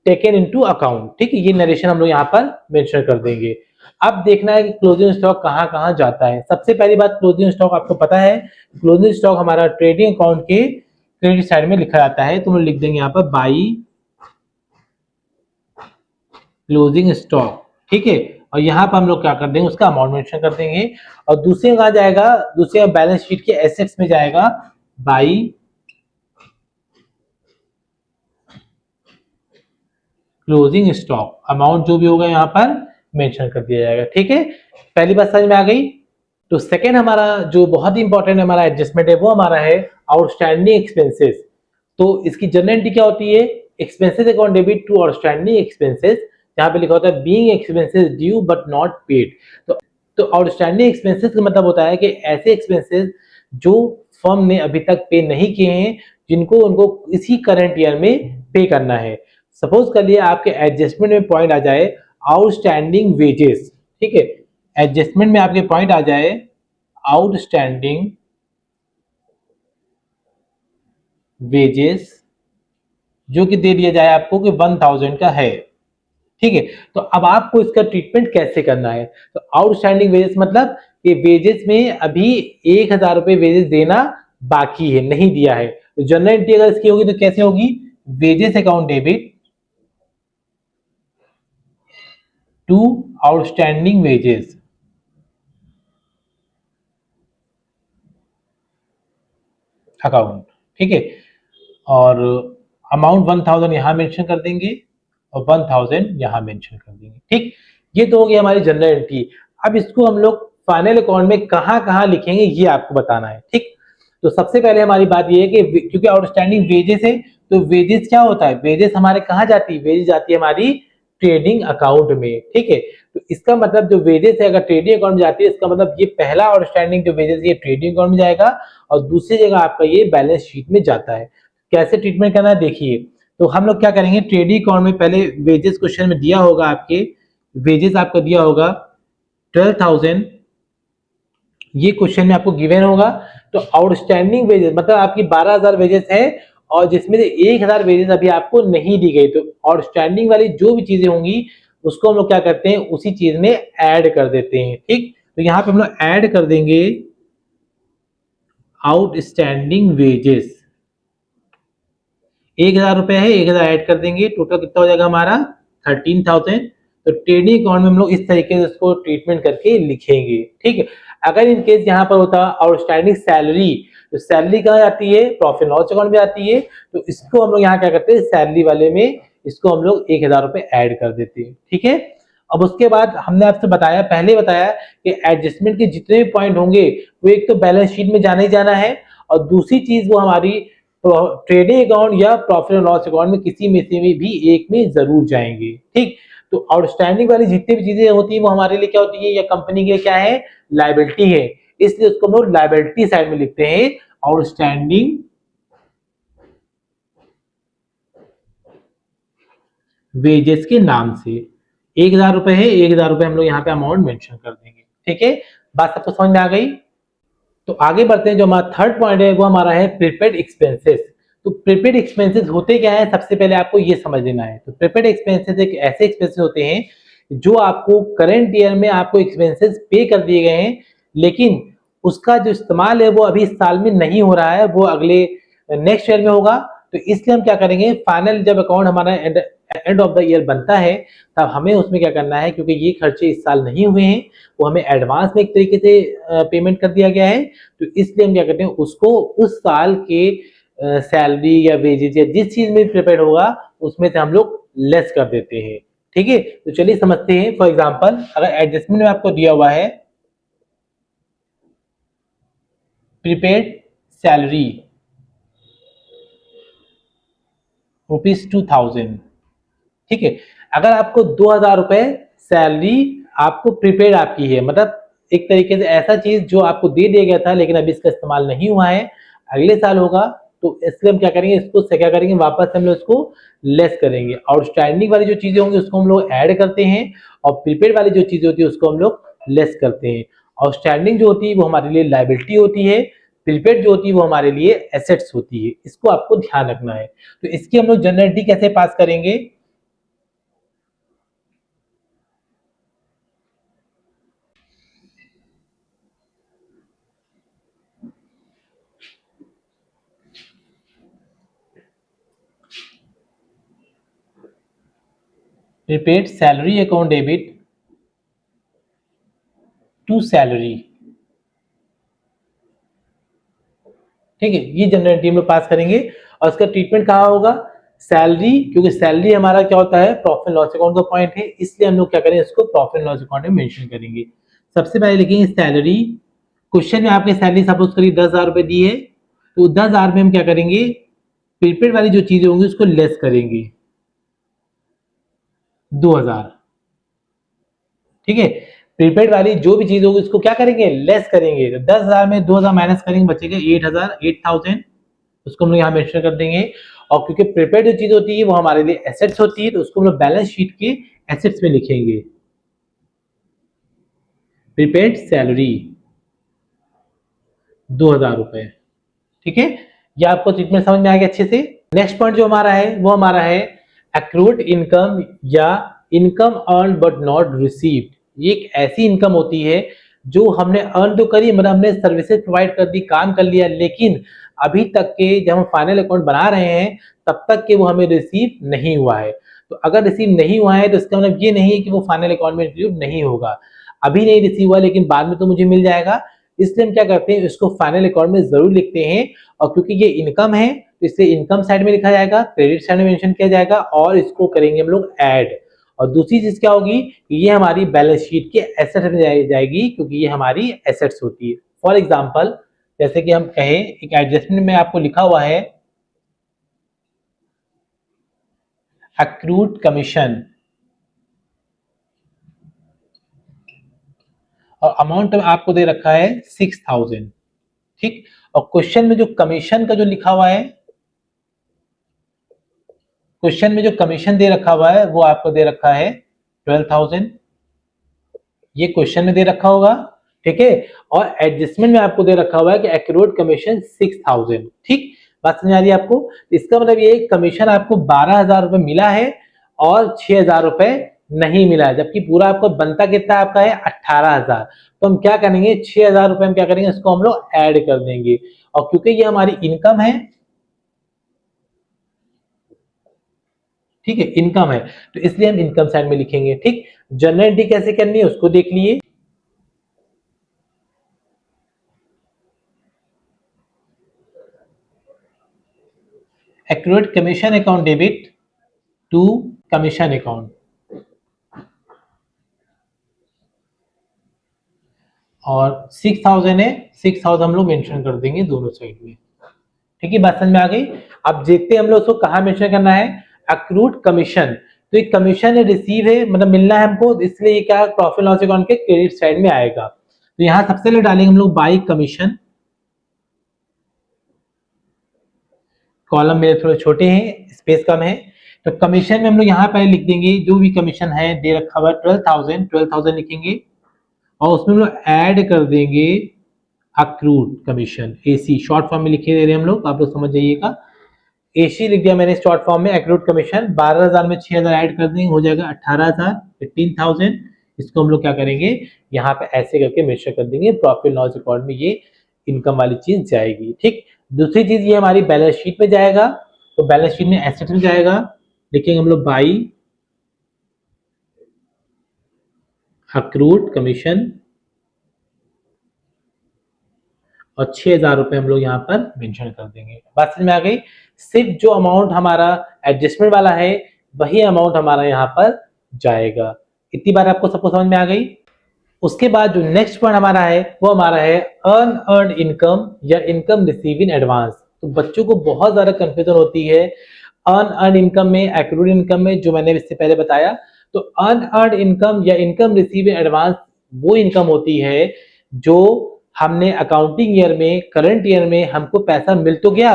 taken into account. ठीक है, ये नरेशन हम लोग यहाँ पर मेंशन कर देंगे। अब देखना है कि क्लोजिंग स्टॉक कहाँ कहाँ जाता है। सबसे पहली बात, क्लोजिंग स्टॉक आपको पता है, क्लोजिंग स्टॉक हमारा ट्रेडिंग अकाउंट के क्रेडिट साइड में लिखा जाता है। तो हम लिख देंगे यहाँ पर बाई क्लोजिंग स्टॉक। ठीक है, और यहाँ पर हम लोग क्या कर देंगे, उसका अमाउंट मेंशन कर देंगे। और दूसरे कहाँ जाएगा, दूसरे बैलेंस शीट के एसेट्स में जाएगा बाई क्लोजिंग स्टॉक। अमाउंट जो भी होगा यहाँ पर मेंशन कर दिया जाएगा। ठीक है, पहली बात समझ में आ गई। तो सेकेंड हमारा जो बहुत ही इंपॉर्टेंट हमारा एडजस्टमेंट है वो हमारा है आउटस्टैंडिंग एक्सपेंसेस। तो इसकी जनरल एंट्री क्या होती है, expenses account debit to outstanding expenses, जहां पे लिखा होता है being expenses due but not paid. तो आउटस्टैंडिंग एक्सपेंसेस का मतलब होता है कि ऐसे एक्सपेंसेस जो फर्म ने अभी तक पे नहीं किए हैं, जिनको उनको इसी करंट ईयर में पे करना है। सपोज कर लिए आपके एडजस्टमेंट में पॉइंट आ जाए आउटस्टैंडिंग वेजेस। ठीक है, एडजस्टमेंट में आपके पॉइंट आ जाए आउटस्टैंडिंग वेजेस, जो कि दे दिया जाए आपको कि 1000 का है। ठीक है, तो अब आपको इसका ट्रीटमेंट कैसे करना है। तो आउटस्टैंडिंग वेजेस मतलब कि वेजेस में अभी 1000 रुपए वेजेस देना बाकी है, नहीं दिया है। तो जनरल एंट्री अगर इसकी होगी तो कैसे होगी, wages account debit to outstanding wages account. ठीक है, और अमाउंट 1000 यहां मेंशन कर देंगे और 1000 यहां मेंशन कर देंगे। ठीक, ये तो हो गई हमारी जनरल एंट्री। अब इसको हम लोग फाइनल अकाउंट में कहां कहां लिखेंगे ये आपको बताना है। ठीक, तो सबसे पहले हमारी बात ये है कि क्योंकि आउटस्टैंडिंग वेजेस है, तो वेजेस क्या होता है, वेजेस हमारे कहाँ जाती है, वेजेस जाती है हमारी ट्रेडिंग अकाउंट में। ठीक है, तो इसका मतलब जो वेजेस है अगर ट्रेडिंग अकाउंट में जाती है, इसका मतलब ये पहला आउटस्टैंडिंग जो वेजेस ये ट्रेडिंग अकाउंट में जाएगा और दूसरी जगह आपका ये बैलेंस शीट में जाता है। कैसे ट्रीटमेंट करना है देखिए। तो हम लोग क्या करेंगे, ट्रेडिंग अकाउंट में पहले वेजेस क्वेश्चन में दिया होगा आपके, वेजेस आपका दिया होगा 12,000, ये क्वेश्चन में आपको गिवन होगा। तो आउटस्टैंडिंग वेजेस मतलब आपकी 12,000 वेजेस है और जिसमें से 1,000 वेजेस अभी आपको नहीं दी गई। तो आउटस्टैंडिंग वाली जो भी चीजें होंगी उसको हम लोग क्या करते हैं, उसी चीज में ऐड कर देते हैं। ठीक, तो यहाँ पे हम लोग ऐड कर देंगे आउटस्टैंडिंग वेजेस। 1,000 रुपए है, 1,000 ऐड कर देंगे, टोटल कितना हो जाएगा हमारा 13,000। तो ट्रेडिंग अकाउंट में हम लोग इस तरीके से उसको ट्रीटमेंट करके लिखेंगे। ठीक है, अगर इन केस यहाँ पर होता आउटस्टैंडिंग सैलरी, तो सैलरी कहाँ जाती है, प्रॉफिट लॉस अकाउंट में आती है। तो इसको हम लोग यहाँ क्या करते हैं, सैलरी वाले में इसको हम लोग 1,000 रुपए ऐड कर देते हैं। ठीक है, अब उसके बाद हमने आपसे बताया, पहले बताया कि एडजस्टमेंट के जितने भी पॉइंट होंगे वो एक तो बैलेंस शीट में जाना ही जाना है, और दूसरी चीज वो हमारी ट्रेडिंग अकाउंट या प्रॉफिट एंड लॉस अकाउंट में किसी में से भी एक में जरूर जाएंगे। ठीक, तो आउटस्टैंडिंग वाली जितनी भी चीजें होती है वो हमारे लिए क्या होती है, या कंपनी के लिए क्या है, लाइबिलिटी है। इसलिए उसको हम लोग लाइबिलिटी साइड में लिखते हैं आउटस्टैंडिंग वेजेस के नाम से। 1,000 रुपए है, 1,000 रुपए हम लोग यहाँ पे अमाउंट मेंशन कर देंगे। ठीक है, बात सबको समझ में आ गई। तो आगे बढ़ते हैं, जो हमारा थर्ड पॉइंट है वो हमारा है प्रीपेड एक्सपेंसेस। तो प्रीपेड एक्सपेंसेस होते क्या है, सबसे पहले आपको ये समझ लेना है। तो प्रीपेड एक्सपेंसेस एक ऐसे एक्सपेंसेस होते हैं जो आपको करंट ईयर में आपको एक्सपेंसेस पे कर दिए गए हैं, लेकिन उसका जो इस्तेमाल है वो अभी इस साल में नहीं हो रहा है, वो अगले नेक्स्ट ईयर में होगा। तो इसलिए हम क्या करेंगे, फाइनल जब अकाउंट हमारा एंड ऑफ द ईयर बनता है, तब हमें उसमें क्या करना है, क्योंकि ये खर्चे इस साल नहीं हुए हैं, वो हमें एडवांस में एक तरीके से पेमेंट कर दिया गया है। तो इसलिए हम क्या करते हैं, उसको उस साल के सैलरी या वेजेज या जिस चीज में प्रिपेयर होगा उसमें से हम लोग लेस कर देते हैं। ठीक है, तो चलिए समझते हैं। फॉर एग्जांपल अगर एडजस्टमेंट में आपको दिया हुआ है प्रीपेड सैलरी ₹2,000। ठीक है, अगर आपको 2000 रुपए सैलरी आपको प्रीपेड आपकी है, मतलब एक तरीके से ऐसा चीज जो आपको दे दिया गया था लेकिन अभी इसका इस्तेमाल नहीं हुआ है, अगले साल होगा, तो इसलिए हम क्या करेंगे, इसको से क्या करेंगे, वापस हम लोग इसको लेस करेंगे। आउटस्टैंडिंग वाली जो चीजें होंगी उसको हम लोग ऐड करते हैं और प्रीपेड वाली जो चीजें होती है उसको हम लोग लेस करते हैं। आउटस्टैंडिंग जो होती है वो हमारे लिए लायबिलिटी होती है, प्रीपेड जो होती है वो हमारे लिए एसेट्स होती है। इसको आपको ध्यान रखना है। तो इसकी हम लोग जनरलिटी कैसे पास करेंगे, prepaid salary account debit to salary. ठीक है, ये जनरलिटी हम लोग पास करेंगे। और इसका ट्रीटमेंट कहाँ होगा, सैलरी, क्योंकि सैलरी हमारा क्या होता है, प्रॉफिट लॉस अकाउंट का पॉइंट है, इसलिए हम लोग क्या करेंगे, इसको प्रॉफिट लॉस अकाउंट में मेंशन करेंगे। सबसे पहले लिखेंगे सैलरी। क्वेश्चन में आपने सैलरी सपोज करिए 10,000 रुपए दी है, तो 10,000 में हम क्या करेंगे, प्रीपेड वाली जो चीजें होंगी उसको लेस करेंगे 2,000। ठीक है, प्रीपेड वाली जो भी चीज होगी उसको क्या करेंगे, लेस करेंगे। तो 10,000 में 2,000 माइनस करेंगे, बचेगा 8,000, 8,000, उसको हम लोग यहाँ मेंशन कर देंगे। और क्योंकि प्रीपेड जो चीज होती है वो हमारे लिए एसेट्स होती है, तो उसको हम लोग बैलेंस शीट के एसेट्स में लिखेंगे, प्रीपेड सैलरी 2,000 रुपए। ठीक है, ये आपको ट्रीटमेंट समझ में आ गया अच्छे से। नेक्स्ट पॉइंट जो हमारा है वो हमारा है एक्रूड इनकम या income earn but not received. ये एक ऐसी इनकम होती है जो हमने अर्न तो करी, मतलब हमने सर्विसेज प्रोवाइड कर दी, काम कर लिया, लेकिन अभी तक के जब हम फाइनल अकाउंट बना रहे हैं तब तक के वो हमें रिसीव नहीं हुआ है। तो अगर रिसीव नहीं हुआ है तो इसका मतलब ये नहीं है कि वो फाइनल अकाउंट में रिसीव नहीं होगा, अभी नहीं रिसीव हुआ लेकिन बाद में तो मुझे मिल जाएगा। इसलिए हम क्या करते हैं, इसको फाइनल अकाउंट में जरूर लिखते हैं। और क्योंकि ये इनकम है तो इसे इनकम साइड में लिखा जाएगा, क्रेडिट साइड में मेंशन किया जाएगा, और इसको करेंगे हम लोग ऐड। और दूसरी चीज क्या होगी, ये हमारी बैलेंस शीट के एसेट में जाएगी, क्योंकि ये हमारी एसेट्स होती है। फॉर एग्जाम्पल, जैसे कि हम कहें, एक एडजस्टमेंट में आपको लिखा हुआ है अक्रूड कमीशन, और अमाउंट आपको दे रखा है 6,000। ठीक, और क्वेश्चन में जो कमीशन का जो लिखा हुआ है, क्वेश्चन में जो कमीशन दे रखा हुआ है वो आपको दे रखा है 12,000, ये क्वेश्चन में दे रखा होगा। ठीक है, और एडजस्टमेंट में आपको दे रखा हुआ है कि एक्यूरेट कमीशन 6,000। ठीक, बात समझ आ रही है आपको। इसका मतलब ये कमीशन आपको 12,000 रुपए मिला है और 6,000 रुपए नहीं मिला है, जबकि पूरा आपको बनता कितना आपका है 18,000। तो हम क्या करेंगे, 6,000 रुपए हम क्या करेंगे, इसको हम लोग ऐड कर देंगे। और क्योंकि ये हमारी इनकम है, ठीक है, इनकम है, तो इसलिए हम इनकम साइड में लिखेंगे। ठीक, जनरल एंट्री कैसे करनी है उसको देख लिए। Accrued commission account debit to commission account, और 6,000 है, 6,000 हम लोग मेंशन कर देंगे दोनों साइड में। ठीक है, बात समझ में आ गई। अब देखते हैं हम लोग उसको कहाँ मेंशन करना है, अक्रूड कमीशन। तो एक कमीशन है, रिसीव है, मतलब मिलना है हमको, इसलिए ये क्या प्रॉफिट लॉस अकाउंट के क्रेडिट साइड में आएगा। तो यहाँ सबसे पहले डालेंगे हम लोग बाई कमीशन, कॉलम मेरे थोड़े छोटे हैं, स्पेस कम है, तो कमीशन में हम लोग यहाँ पहले लिख देंगे जो भी कमीशन है दे रखा हुआ 12,000, 12,000 लिखेंगे, और उसमें हम लोग ऐड कर देंगे accrued commission, AC short form में लिखे दे रहे हैं हम लोग, आप लोग समझ जाइएगा। एसी लिख दिया मैंने शॉर्ट फॉर्म में। अक्रूड कमीशन 12,000 में 6,000 ऐड कर देंगे, हो जाएगा 18,000, 15,000। इसको हम लोग क्या करेंगे, यहाँ पे ऐसे करके मेंशन कर देंगे, प्रॉफिट लॉस अकाउंट में ये इनकम वाली चीज जाएगी। ठीक, दूसरी चीज ये हमारी बैलेंस शीट में जाएगा, तो बैलेंस शीट में एसेट में जाएगा, लिखेंगे हम लोग बाई अक्रूड कमीशन, और 6,000 रुपए हम लोग यहाँ पर मेंशन कर देंगे। बात समझ में आ गई। सिर्फ जो अमाउंट हमारा एडजस्टमेंट वाला है वही अमाउंट हमारा यहाँ पर जाएगा। इतनी बार आपको सबको समझ में आ गई। उसके बाद जो नेक्स्ट पॉइंट हमारा है वो हमारा है अर्न अर्न इनकम या इनकम रिसीव इन एडवांस। तो बच्चों को बहुत ज्यादा कंफ्यूजन होती है अनअर्न्ड इनकम में, एक्रूड इनकम में, जो मैंने इससे पहले बताया। तो अनअर्न्ड इनकम या इनकम रिसीव इन एडवांस वो इनकम होती है जो हमने अकाउंटिंग ईयर में, करंट ईयर में हमको पैसा मिल तो गया,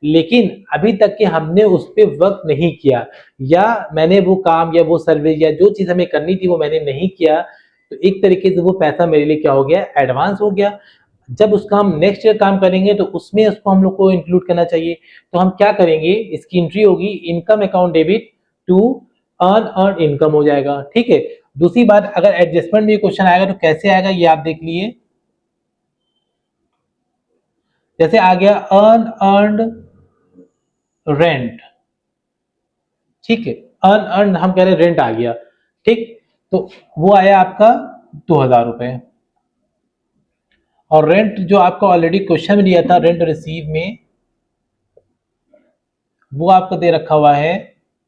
लेकिन अभी तक के हमने उस पर वर्क नहीं किया, या मैंने वो काम या वो सर्विस या जो चीज हमें करनी थी वो मैंने नहीं किया, तो एक तरीके से वो पैसा मेरे लिए क्या हो गया, एडवांस हो गया। जब उसका हम नेक्स्ट ईयर काम करेंगे तो उसमें उसको हम लोग को इंक्लूड करना चाहिए। तो हम क्या करेंगे, इसकी एंट्री होगी income account debit to unearned income हो जाएगा। ठीक है। दूसरी बात, अगर एडजस्टमेंट में क्वेश्चन आएगा तो कैसे आएगा ये आप देख लिए। जैसे आ गया अनअर्न्ड रेंट, ठीक है, अनअर्न्ड हम कह रहे हैं रेंट आ गया, ठीक, तो वो आया आपका 2000 रुपए। और रेंट जो आपको ऑलरेडी क्वेश्चन में दिया था रेंट रिसीव में, वो आपको दे रखा हुआ है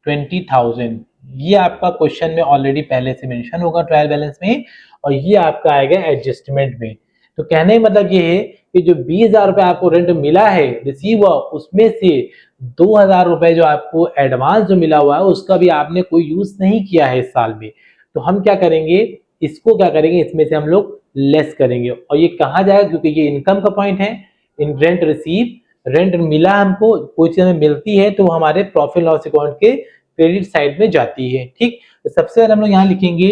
20,000। ये आपका क्वेश्चन में ऑलरेडी पहले से मेंशन होगा ट्रायल बैलेंस में, और ये आपका आएगा एडजस्टमेंट में। तो कहने का मतलब ये है कि जो 20,000 रुपए आपको रेंट मिला है, रिसीव हुआ, उसमें से 2,000 रुपए जो आपको एडवांस जो मिला हुआ है उसका भी आपने कोई यूज नहीं किया है इस साल में। तो हम क्या करेंगे, इसको क्या करेंगे, इसमें से हम लोग लेस करेंगे। और ये कहाँ जाएगा, क्योंकि ये इनकम का पॉइंट है, इन रेंट रिसीव, रेंट मिला हमको, कोई चीज हमें मिलती है तो हमारे प्रॉफिट लॉस अकाउंट के क्रेडिट साइड में जाती है। ठीक, तो सबसे पहले हम लोग यहाँ लिखेंगे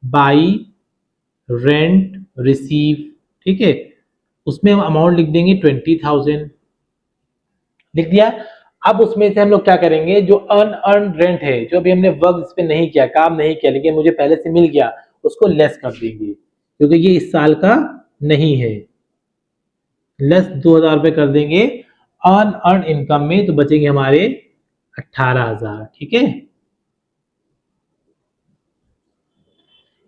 बाई रेंट रिसीव, ठीक है, उसमें हम अमाउंट लिख देंगे 20,000, लिख दिया। अब उसमें से हम लोग क्या करेंगे, जो अनअर्न रेंट है, जो अभी हमने वर्क इस पे नहीं किया, काम नहीं किया, लेकिन मुझे पहले से मिल गया, उसको लेस कर देंगे, क्योंकि ये इस साल का नहीं है। लेस 2,000 रुपए कर देंगे अनअर्न इनकम में, तो बचेंगे हमारे 18,000। ठीक है,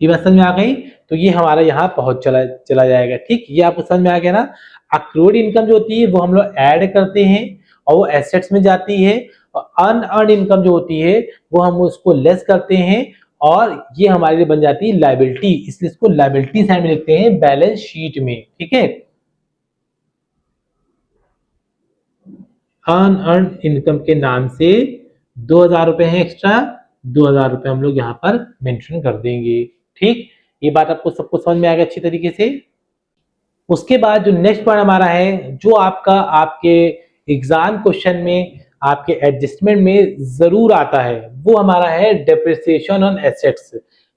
ये बात समझ में आ गई। तो ये हमारा यहाँ पहुंच चला जाएगा। ठीक, ये आपको समझ में आ गया ना। अक्रूड इनकम जो होती है वो हम लोग ऐड करते हैं और वो एसेट्स में जाती है, और अनअर्न्ड इनकम जो होती है वो हम उसको लेस करते हैं और ये हमारे लिए बन जाती है लायबिलिटी, इसलिए इसको लायबिलिटी साइड में लिखते हैं बैलेंस शीट में। ठीक है, अनअर्न्ड इनकम के नाम से 2,000 रुपए है एक्स्ट्रा, 2,000 रुपए हम लोग यहाँ पर मेंशन कर देंगे। ठीक, ये बात आपको सबको समझ में आ गया अच्छी तरीके से। उसके बाद जो नेक्स्ट पॉइंट हमारा है, जो आपका आपके एग्जाम क्वेश्चन में, आपके एडजस्टमेंट में जरूर आता है, वो हमारा है डेप्रिसिएशन ऑन एसेट्स।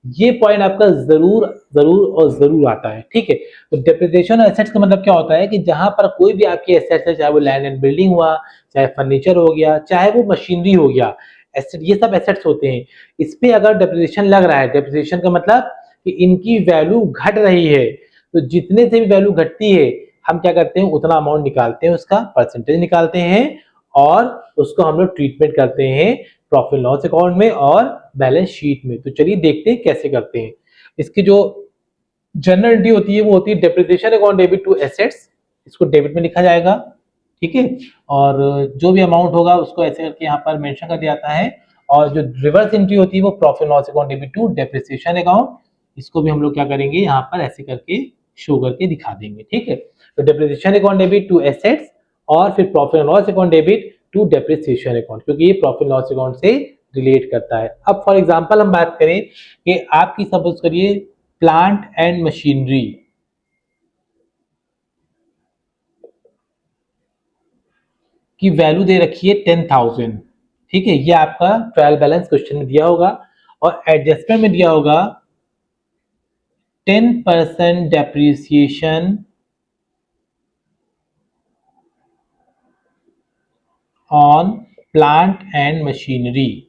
ये पॉइंट आपका जरूर जरूर और जरूर आता है। ठीक है, तो डेप्रिसिएशन ऑन एसेट्स का मतलब क्या होता है कि जहां पर कोई भी आपकी एसेट्स है, चाहे वो लैंड एंड बिल्डिंग हुआ, चाहे फर्नीचर हो गया, चाहे वो मशीनरी हो गया, एसेट, ये सब एसेट्स होते हैं। इस पे अगर डेप्रिसिएशन लग रहा है, डेप्रिसिएशन का मतलब कि इनकी वैल्यू घट रही है, तो जितने से भी वैल्यू घटती है हम क्या करते हैं, उतना अमाउंट निकालते हैं, उसका परसेंटेज निकालते हैं और उसको हम लोग ट्रीटमेंट करते हैं प्रॉफिट लॉस अकाउंट में और बैलेंस शीट में। तो चलिए देखते हैं कैसे करते हैं। इसकी जो जनरल एंट्री होती है वो होती है depreciation account debit to assets, इसको डेबिट में लिखा जाएगा। ठीक है, और जो भी अमाउंट होगा उसको ऐसे करके यहाँ पर मेंशन कर दिया जाता है। और जो रिवर्स एंट्री होती है वो profit loss account debit to depreciation account, इसको भी हम लोग क्या करेंगे, यहाँ पर ऐसे करके शो करके दिखा देंगे। ठीक है, तो depreciation account debit to assets और फिर profit loss account debit to depreciation account, क्योंकि ये प्रॉफिट लॉस अकाउंट से रिलेट करता है। अब फॉर एग्जांपल हम बात करें कि आपकी सपोज करिए प्लांट एंड मशीनरी की वैल्यू दे रखी है 10,000। ठीक है, ये आपका ट्रायल बैलेंस क्वेश्चन में दिया होगा और एडजस्टमेंट में दिया होगा 10% depreciation on plant and machinery.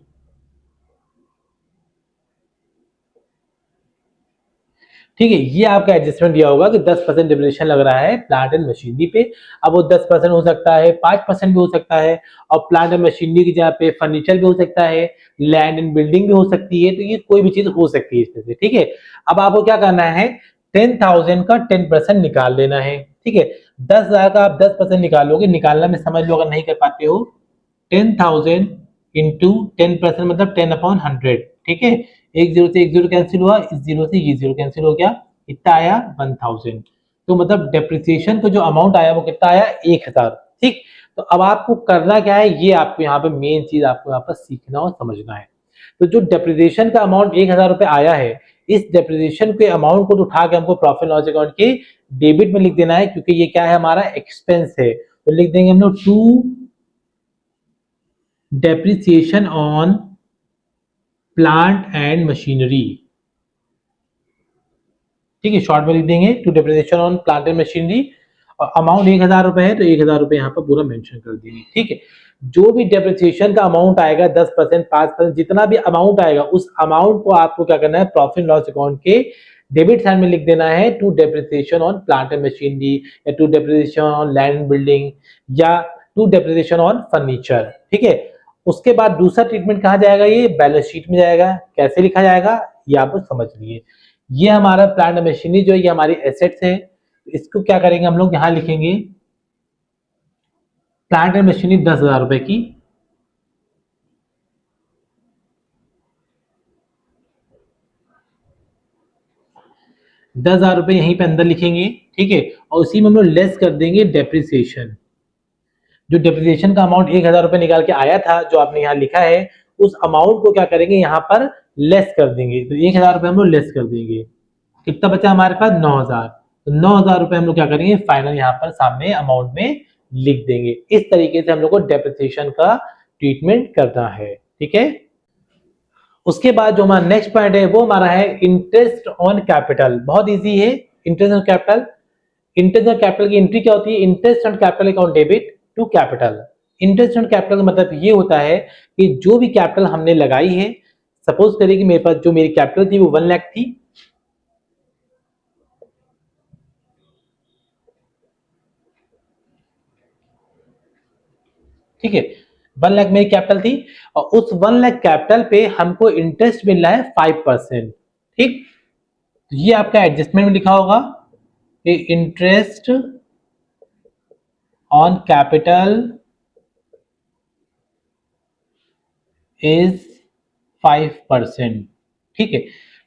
ठीक है, ये आपका एडजस्टमेंट दिया होगा कि 10% डेप्रिसिएशन लग रहा है प्लांट एंड मशीनरी पे। अब वो 10% हो सकता है, 5% भी हो सकता है, और प्लांट एंड मशीनरी की जगह पे फर्नीचर भी हो सकता है, लैंड एंड बिल्डिंग भी हो सकती है, तो ये कोई भी चीज हो सकती है इसमें से। ठीक है, अब आपको क्या करना है, 10,000 का 10% निकाल लेना है। ठीक है, 10,000 का आप 10% निकालोगे, निकालना में समझ लो, अगर नहीं कर पाते हो 10,000 इंटू 10% मतलब 10/100। ठीक है, एक जीरो से एक जीरो कैंसिल हुआ, इस जीरो से ये जीरो कैंसिल हो गया, कितना आया 1,000। तो मतलब डेप्रिसिएशन का जो अमाउंट आया वो कितना आया 1,000। ठीक। तो अब आपको करना क्या है, ये आपको यहाँ पे मेन चीज आपको यहाँ पर सीखना और समझना है। तो जो डेप्रिसिएशन का अमाउंट 1,000 रुपए आया है, इस डेप्रिसिएशन के अमाउंट को उठा के हमको प्रॉफिट लॉस अकाउंट के डेबिट में लिख देना है, क्योंकि ये क्या है, हमारा एक्सपेंस है। तो लिख देंगे हम लोग to depreciation on plant and machinery. ठीक है, शॉर्ट में लिख देंगे to depreciation on plant and machinery, और अमाउंट 1,000 रुपए है तो 1,000 रुपए यहाँ पर पूरा मेंशन कर देंगे। ठीक है, जो भी डेप्रिसिएशन का अमाउंट आएगा 10%, 5%, जितना भी अमाउंट आएगा उस अमाउंट को आपको क्या करना है, प्रॉफिट लॉस अकाउंट के डेबिट साइड में लिख देना है to depreciation on plant and machinery, या to depreciation on land building, या टू डेप्रिसिएशन ऑन फर्नीचर। ठीक है, उसके बाद दूसरा ट्रीटमेंट कहा जाएगा, ये बैलेंस शीट में जाएगा। कैसे लिखा जाएगा ये आप समझ लिए। ये हमारा प्लांट एंड मशीनरी जो है ये हमारी एसेट्स है, इसको क्या करेंगे हम लोग, यहां लिखेंगे प्लांट एंड मशीनरी 10,000 रुपए की, ₹10,000 यहीं पे अंदर लिखेंगे। ठीक है, और उसी में हम लोग लेस कर देंगे डेप्रिसिएशन। जो डेप्रिसिएशन का अमाउंट 1,000 रुपए निकाल के आया था, जो आपने यहाँ लिखा है, उस अमाउंट को क्या करेंगे, यहाँ पर लेस कर देंगे। तो 1,000 रुपए हम लोग लेस कर देंगे। कितना बचा हमारे पास, 9,000। तो 9,000 रुपए हम लोग क्या करेंगे, फाइनल यहाँ पर सामने अमाउंट में लिख देंगे। इस तरीके से हम लोग को डेप्रिसिएशन का ट्रीटमेंट करना है। ठीक है, उसके बाद जो हमारा नेक्स्ट पॉइंट है वो हमारा है इंटरेस्ट ऑन कैपिटल। बहुत इजी है interest on capital. Interest on capital की एंट्री क्या होती है, interest on capital account debit to capital. Interest on capital का मतलब ये होता है कि जो भी कैपिटल हमने लगाई है, सपोज करिए कि मेरे पास जो मेरी कैपिटल थी वो 1 लाख थी। ठीक है, 1 लाख मेरी कैपिटल थी, और उस 1 लाख कैपिटल पे हमको इंटरेस्ट मिल रहा है 5%। ठीक, तो ये आपका एडजस्टमेंट में लिखा होगा कि इंटरेस्ट ऑन कैपिटल इज 5%। ठीक है,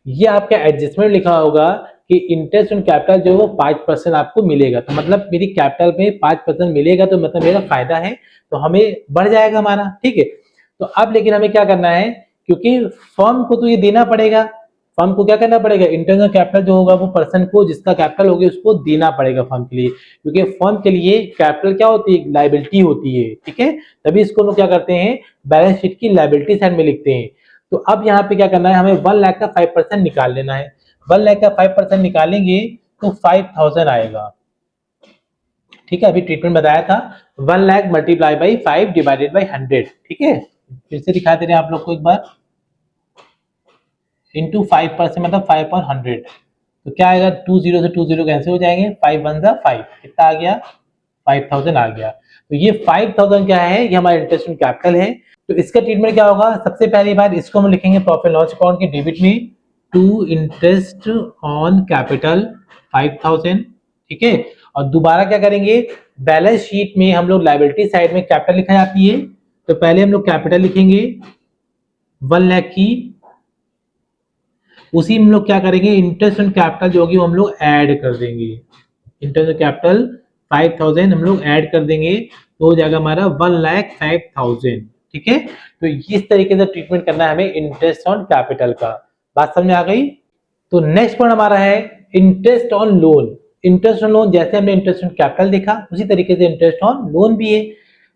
ये आपका एडजस्टमेंट लिखा होगा कि इंटरेस्ट ऑन कैपिटल जो है वो 5% आपको मिलेगा। तो मतलब मेरी कैपिटल में 5% मिलेगा, तो मतलब मेरा फायदा है, तो हमें बढ़ जाएगा हमारा। ठीक है, तो अब लेकिन हमें क्या करना है, क्योंकि फर्म को तो ये देना पड़ेगा, फर्म को क्या करना पड़ेगा, इंटरनल कैपिटल जो होगा वो पर्सन को, जिसका कैपिटल होगी उसको देना पड़ेगा फर्म के लिए, क्योंकि फर्म के लिए कैपिटल क्या होती है, लायबिलिटी होती है। ठीक है, तभी इसको लोग क्या करते हैं, बैलेंस शीट की लायबिलिटी साइड में लिखते हैं। तो अब यहाँ पे क्या करना है, हमें 1 लाख का 5% निकाल लेना है। 1 लाख का 5% निकालेंगे तो 5,000 आएगा। ठीक है, अभी ट्रीटमेंट बताया था, 1 lakh multiply by 5 divided by 100। ठीक है, फिर से दिखा दे रहे हैं आप लोग को एक बार, इंटू 5% मतलब 5 और 100। तो क्या आएगा, 20 से 20 कैंसिल हो जाएंगे, 5 1 जा 5, कितना आ गया, 5,000 आ गया। तो ये 5,000 क्या है, ये हमारा इंटरेस्ट ऑन कैपिटल है। तो इसका ट्रीटमेंट क्या होगा, सबसे पहली बात इसको हम लिखेंगे प्रॉफिट लॉस अकाउंट के डेबिट में, टू इंटरेस्ट ऑन कैपिटल 5,000। ठीक है, और दोबारा क्या करेंगे, बैलेंस शीट में हम लोग लायबिलिटी साइड में कैपिटल लिखा जाती है, तो पहले हम लोग कैपिटल लिखेंगे 1 लाख की, उसी में हम लोग क्या करेंगे, इंटरेस्ट ऑन कैपिटल जो होगी वो हम लोग ऐड कर देंगे। इंटरेस्ट ऑन कैपिटल 5,000 हम लोग ऐड कर देंगे, तो हो जाएगा हमारा 1,05,000। ठीक है, तो इस तरीके से ट्रीटमेंट करना है हमें इंटरेस्ट ऑन कैपिटल का। बात समझ में आ गई। तो नेक्स्ट पॉइंट हमारा है interest on loan. Interest on loan, जैसे हमने इंटरेस्ट ऑन कैपिटल देखा उसी तरीके से इंटरेस्ट ऑन लोन भी है।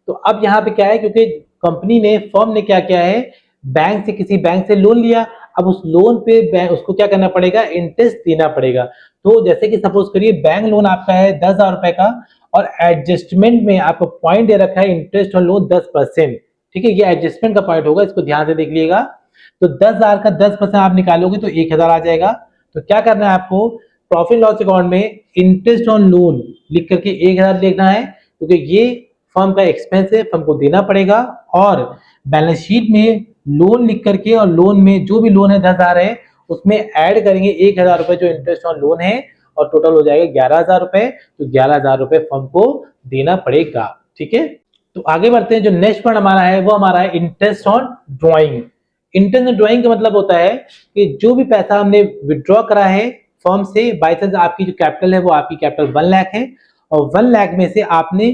तो अब यहाँ पे क्या है, क्योंकि कंपनी ने, फर्म ने क्या किया है, बैंक से, किसी बैंक से लोन लिया, अब उस लोन पे बैंक उसको क्या करना पड़ेगा, इंटरेस्ट देना पड़ेगा। तो जैसे कि सपोज करिए बैंक लोन आपका है 10,000 रुपए का, और एडजस्टमेंट में आपको पॉइंट दे रखा है इंटरेस्ट ऑन लोन 10%। ठीक है, ये एडजस्टमेंट का पॉइंट होगा, इसको ध्यान से देख लीजिएगा। तो 10,000 का 10% आप निकालोगे तो 1,000 आ जाएगा। तो क्या करना है आपको, प्रॉफिट लॉस अकाउंट में इंटरेस्ट ऑन लोन लिख करके 1,000 लिखना है, क्योंकि ये फर्म का एक्सपेंस है, फर्म को देना पड़ेगा। और बैलेंस शीट में लोन लिख करके, और लोन में जो भी लोन है 10,000 है, उसमें ऐड करेंगे 1,000 रुपए जो इंटरेस्ट ऑन लोन है, और टोटल हो जाएगा 11,000 रुपए। तो 11,000 रुपए फर्म को देना पड़ेगा। ठीक है, तो आगे बढ़ते हैं। जो नेक्स्ट पॉइंट हमारा है वो हमारा है interest on drawing. Interest on drawing का मतलब होता है कि जो भी पैसा हमने विड्रॉ करा है फर्म से, बाई चांस आपकी जो कैपिटल है वो आपकी कैपिटल 1 लाख है, और 1 लाख में से आपने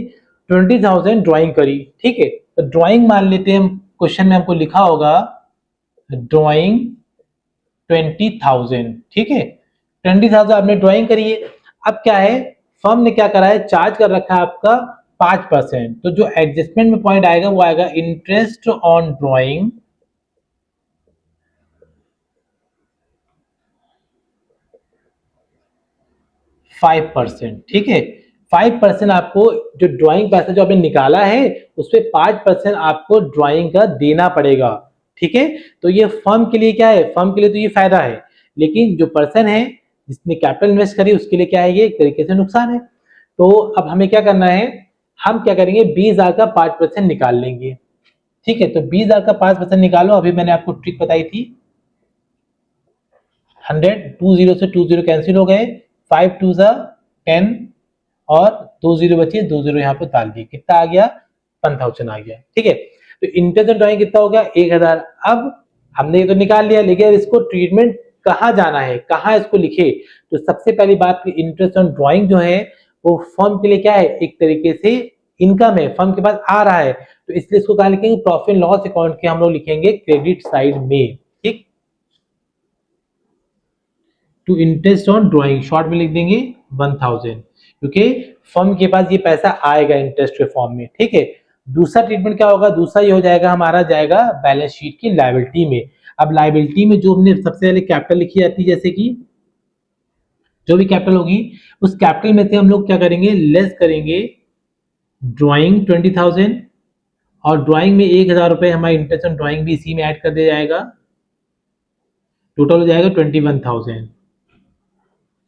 20,000 ड्राइंग करी, ठीक है। तो ड्राइंग मान लेते हैं हम, क्वेश्चन में हमको लिखा होगा ड्राइंग 20,000, ठीक है। 20,000 आपने ड्राइंग करी है। अब क्या है, फर्म ने क्या करा है, चार्ज कर रखा है आपका 5%। तो जो एडजस्टमेंट में पॉइंट आएगा वो आएगा इंटरेस्ट ऑन ड्राइंग 5%, ठीक है। 5% आपको जो ड्राइंग पैसा जो आपने निकाला है उस पर 5% आपको ड्राइंग का देना पड़ेगा, ठीक है। तो ये फर्म के लिए क्या है, फर्म के लिए तो ये फायदा है, लेकिन जो पर्सन है जिसने कैपिटल इन्वेस्ट करी उसके लिए क्या है, ये एक तरीके से नुकसान है। तो अब हमें क्या करना है, हम क्या करेंगे, 20,000 का 5% निकाल लेंगे, ठीक है। तो 20,000 का 5% निकालो, अभी मैंने आपको ट्रिक बताई थी, 100, 20 से 20 कैंसिल हो गए, 5 2 10 और 20 बची, 20 यहाँ पे डाल दिए, कितना आ गया, 1,000 आ गया, ठीक है। तो इंटरेस्ट ऑन ड्राइंग कितना हो गया, 1,000। अब हमने ये तो निकाल लिया, लेकिन इसको ट्रीटमेंट कहाँ जाना है, कहाँ इसको लिखे। तो सबसे पहली बात, इंटरेस्ट ऑन ड्राइंग जो है वो फर्म के लिए क्या है, एक तरीके से इनकम है, फर्म के पास आ रहा है, तो इसलिए इसको कहाँ लिखेंगे, प्रॉफिट लॉस अकाउंट के हम लोग लिखेंगे क्रेडिट साइड में, ठीक। To interest on drawing short में लिख देंगे 1,000, क्योंकि फर्म के पास ये पैसा आएगा इंटरेस्ट के फॉर्म में, ठीक है। दूसरा ट्रीटमेंट क्या होगा, दूसरा ये हो जाएगा हमारा, जाएगा बैलेंस शीट की लायबिलिटी में। अब लायबिलिटी में जो हमने सबसे पहले कैपिटल लिखी जाती है, जैसे कि जो भी कैपिटल होगी उस कैपिटल में से हम लोग क्या करेंगे, लेस करेंगे ड्राइंग 20,000, और ड्राइंग में 1,000 रुपए हमारा इंटरेस्ट ऑन ड्राइंग भी इसी में ऐड कर दिया जाएगा, टोटल हो जाएगा 21,000।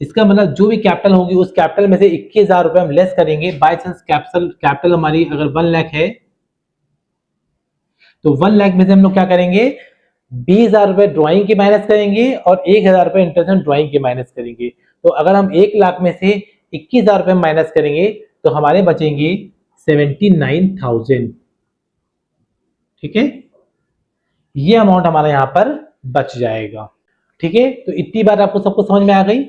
इसका मतलब जो भी कैपिटल होगी उस कैपिटल में से 21,000 रुपए हम लेस करेंगे। बाय चांस कैपिटल कैपिटल हमारी अगर 1 लाख है तो 1 लाख में से हम लोग क्या करेंगे, 20,000 रुपए ड्राइंग के माइनस करेंगे और 1,000 रुपए इंटरेस्ट ऑन ड्राइंग के माइनस करेंगे। तो अगर हम 1 लाख में से 21,000 रुपए माइनस करेंगे तो हमारे बचेंगे 79,000, ठीक है। ये अमाउंट हमारा यहाँ पर बच जाएगा, ठीक है। तो इतनी बात आपको सबको समझ में आ गई।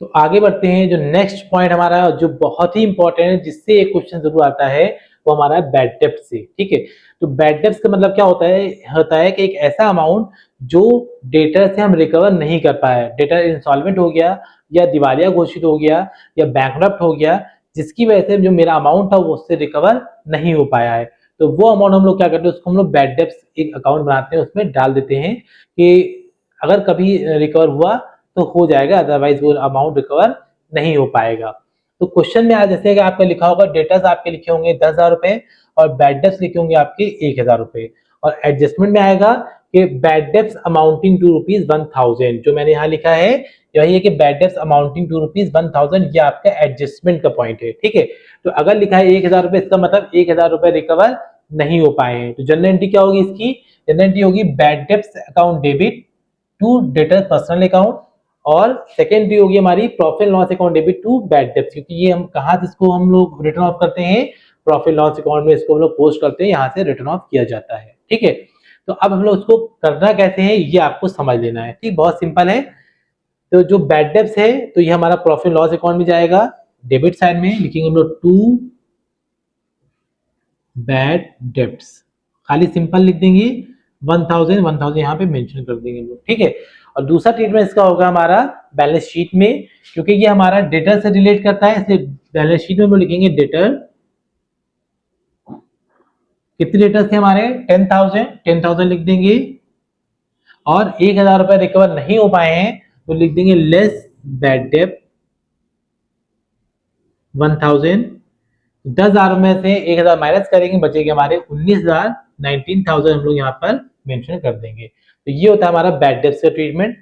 तो आगे बढ़ते हैं, जो नेक्स्ट पॉइंट हमारा जो बहुत ही इंपॉर्टेंट है, जिससे एक क्वेश्चन जरूर आता है, वो हमारा बैड डेब्ट से, ठीक है। तो बैड डेब्ट का मतलब क्या होता है कि एक ऐसा अमाउंट जो डेटर से हम रिकवर नहीं कर पाए, डेटर इंसॉल्वेंट हो गया या दिवालिया घोषित हो गया या बैंकरप्ट हो गया, जिसकी वजह से जो मेरा अमाउंट था वो उससे रिकवर नहीं हो पाया है। तो वो अमाउंट हम लोग क्या करते हैं, उसको हम लोग बैड डेब्ट एक अकाउंट बनाते हैं, उसमें डाल देते हैं कि अगर कभी रिकवर हुआ तो हो जाएगा, अदरवाइज वो अमाउंट रिकवर नहीं हो पाएगा। तो क्वेश्चन में आज जैसे कि आपका लिखा होगा, डेटर्स आपके लिखे होंगे 10,000 रुपए और बैड डेब्ट्स लिखे होंगे आपके 1,000 रुपए, और एडजस्टमेंट में आएगा कि बैड डेब्ट्स अमाउंटिंग टू ₹1,000। जो मैंने यहाँ लिखा है यही है कि बैड डेब्ट्स अमाउंटिंग टू ₹1,000, ये आपका एडजस्टमेंट का पॉइंट है, ठीक है। तो अगर लिखा है 1,000 रुपए, इसका मतलब 1,000 रुपए रिकवर नहीं हो पाए हैं। तो जनरल एंट्री क्या होगी इसकी, जनरल एंट्री होगी bad debts account debit to debtor personal account, और सेकेंडरी होगी हमारी profit loss account debit to bad डेब्ट, क्योंकि ये हम कहाँ से इसको हम लोग रिटर्न ऑफ करते हैं, प्रॉफिट लॉस अकाउंट में इसको हम लोग पोस्ट करते हैं, यहाँ से रिटर्न ऑफ किया जाता है, ठीक है। तो अब हम लोग इसको करना कैसे है ये आपको समझ लेना है, ठीक, बहुत सिंपल है। तो जो बैड डेब्ट्स है तो ये हमारा प्रॉफिट लॉस अकाउंट में जाएगा, डेबिट साइड में लिखेंगे हम लोग टू बैड डेब्ट्स, खाली सिंपल लिख देंगे 1,000 यहाँ पे मेंशन कर देंगे हम लोग, ठीक है। और दूसरा ट्रीटमेंट इसका होगा हमारा बैलेंस शीट में, क्योंकि ये हमारा डेटर से रिलेट करता है, इसलिए बैलेंस शीट में हम लिखेंगे डेटर, कितने डेटर थे हमारे 10,000 लिख देंगे, और 1,000 रुपए रिकवर नहीं हो पाए हैं तो लिख देंगे लेस बैड डेब्ट 1,000। 10,000 में से 1,000 माइनस करेंगे, बचेगा हमारे 19,000, 19,000 हम लोग यहाँ पर मेंशन कर देंगे। तो ये होता है हमारा बैड डेब्ट का ट्रीटमेंट।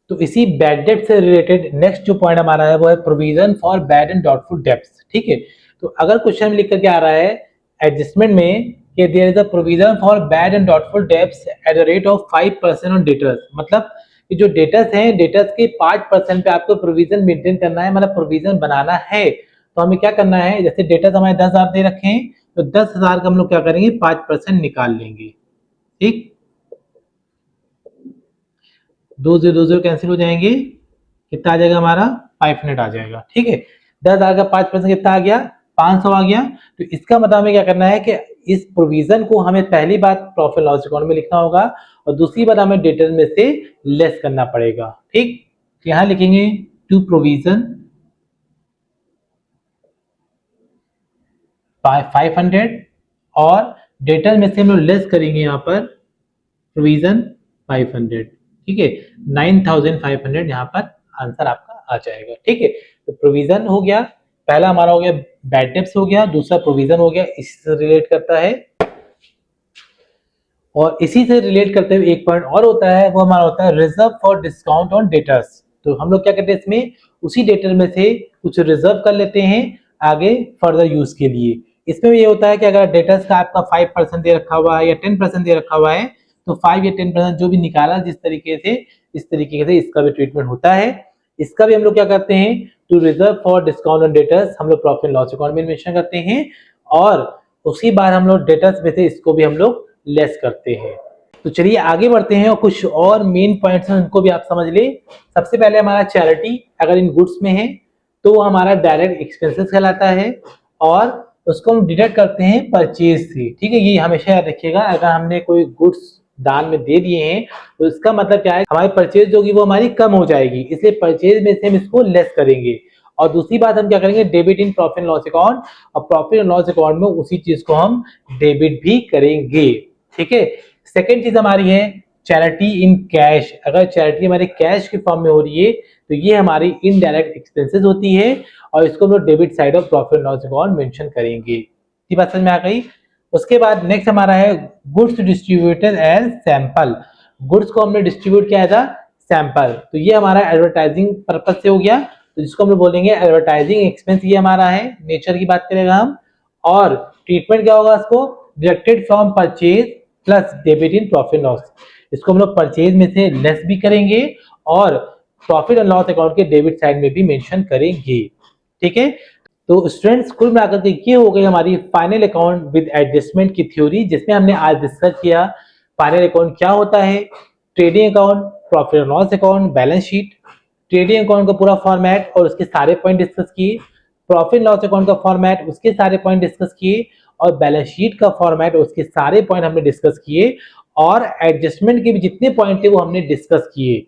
तो इसी बैड डेब्ट से रिलेटेड नेक्स्ट जो पॉइंट हमारा है वो है provision for bad and doubtful debts, ठीक है। तो अगर क्वेश्चन में लिख करके आ रहा है एडजस्टमेंट में कि there is a provision for bad and doubtful debts at the rate of 5% on debtors, मतलब कि जो डेटर्स हैं डेटर्स के 5% पे आपको प्रोविजन मेंटेन करना है, मतलब प्रोविजन बनाना है। तो हमें क्या करना है, जैसे डेटर्स हमारे 10,000 दे रखे हैं तो 10,000 का हम लोग क्या करेंगे 5% निकाल लेंगे, ठीक। 2 0 कैंसिल हो जाएंगे, कितना आ जाएगा हमारा 500 आ जाएगा, ठीक है। 10,000 का 5% कितना आ गया 500 आ गया। तो इसका मतलब हमें क्या करना है कि इस प्रोविजन को हमें पहली बात प्रॉफिट लॉस अकाउंट में लिखना होगा और दूसरी बात हमें डेटर में से लेस करना पड़ेगा। ठीक, तो यहां लिखेंगे टू प्रोविजन 500 और डेटर में से हम लोग लेस करेंगे यहाँ पर प्रोविजन 500। ठीक है, 9500 यहाँ पर आंसर आपका आ जाएगा। ठीक है, तो प्रोविजन हो गया, पहला हमारा हो गया बैड डेब्ट्स हो गया, दूसरा प्रोविजन हो गया, इससे रिलेट करता है। और इसी से रिलेट करते हुए एक पॉइंट और होता है, वो हमारा होता है reserve for discount on debtors. तो हम लोग क्या करते हैं, इसमें उसी डेटर में से कुछ रिजर्व कर लेते हैं आगे फर्दर यूज के लिए। इसमें ये होता है कि अगर डेटर्स का आपका 5% दे रखा हुआ है या 10% दे रखा हुआ है, तो 5 या 10% जो भी निकाला जिस तरीके से, इस तरीके से इसका भी ट्रीटमेंट होता है। इसका भी हम लोग क्या करते हैं, to reserve for discount on debtors हम लोग प्रॉफिट लॉस अकाउंट में मेंशन करते हैं और उसी बार हम लोग डेटर्स में से इसको भी हम लोग लेस करते हैं। तो चलिए आगे बढ़ते हैं और कुछ और मेन पॉइंट्स हैं उनको भी आप समझ ले। सबसे पहले हमारा चैरिटी अगर इन गुड्स में है तो वो हमारा डायरेक्ट एक्सपेंसेस कहलाता है और उसको हम डिडक्ट करते हैं परचेज से। ठीक है, ये हमेशा याद रखिएगा, अगर हमने कोई गुड्स दान में दे दिए हैं तो इसका मतलब क्या है, हमारी परचेज जो होगी वो हमारी कम हो जाएगी, इसलिए परचेज में से हम इसको लेस करेंगे। और दूसरी बात हम क्या करेंगे, debit in profit and loss account, और प्रॉफिट एंड लॉस अकाउंट में उसी चीज को हम डेबिट भी करेंगे। ठीक है, सेकेंड चीज हमारी है चैरिटी इन कैश। अगर चैरिटी हमारे कैश के फॉर्म में हो रही है तो ये हमारी इनडायरेक्ट एक्सपेंसेस होती है और इसको हम लोग debit side of profit and loss account mention करेंगे। ये बात समझ में आ गई। उसके बाद नेक्स्ट हमारा है goods distributed as sample. Goods को हमने डिस्ट्रीब्यूट किया था सैंपल, तो ये हमारा एडवर्टाइजिंग पर्पज से हो गया, तो जिसको हम लोग बोलेंगे एडवर्टाइजिंग एक्सपेंस। ये हमारा है, नेचर की बात करेगा हम। और ट्रीटमेंट क्या होगा, इसको deducted from purchase plus debit in profit loss. इसको हम लोग परचेज में से लेस भी करेंगे और प्रॉफिट एंड लॉस अकाउंट के डेबिट साइड में भी मेंशन करेंगे। ठीक है, तो स्टूडेंट्स कुल मिलाकर के ये हो गई हमारी फाइनल अकाउंट विद एडजस्टमेंट की थ्योरी, जिसमें हमने आज डिस्कस किया फाइनल अकाउंट क्या होता है, trading account, profit and loss account, balance sheet, trading account का पूरा फॉर्मेट और उसके सारे पॉइंट डिस्कस किए, प्रॉफिट लॉस अकाउंट का फॉर्मेट उसके सारे पॉइंट डिस्कस किए और बैलेंस शीट का फॉर्मेट उसके सारे पॉइंट हमने डिस्कस किए और एडजस्टमेंट के भी जितने पॉइंट थे वो हमने डिस्कस किए।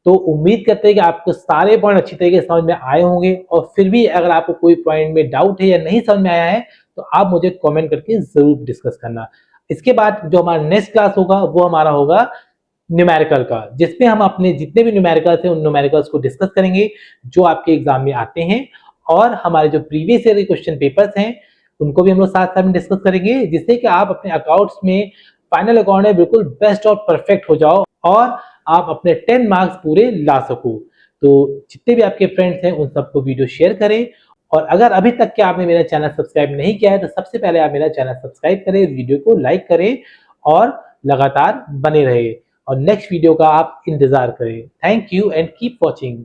तो उम्मीद करते हैं कि आपको सारे पॉइंट अच्छी तरीके से समझ में आए होंगे और फिर भी अगर आपको कोई पॉइंट में डाउट है या नहीं समझ में आया है तो आप मुझे कमेंट करके जरूर डिस्कस करना। इसके बाद जो हमारा नेक्स्ट क्लास होगा वो हमारा होगा न्यूमेरिकल का, जिसमें हम अपने जितने भी न्यूमेरिकल्स हैं उन न्यूमेरिकल्स को डिस्कस करेंगे जो आपके एग्जाम में आते हैं और हमारे जो प्रीवियस ईयर के क्वेश्चन पेपर्स हैं उनको भी हम लोग साथ साथ में डिस्कस करेंगे, जिससे कि आप अपने अकाउंट्स में फाइनल अकाउंट में बिल्कुल बेस्ट और परफेक्ट हो जाओ और आप अपने 10 मार्क्स पूरे ला सको। तो जितने भी आपके फ्रेंड्स हैं उन सबको वीडियो शेयर करें और अगर अभी तक के आपने मेरा चैनल सब्सक्राइब नहीं किया है तो सबसे पहले आप मेरा चैनल सब्सक्राइब करें, वीडियो को लाइक करें और लगातार बने रहे और नेक्स्ट वीडियो का आप इंतजार करें। Thank you and keep watching.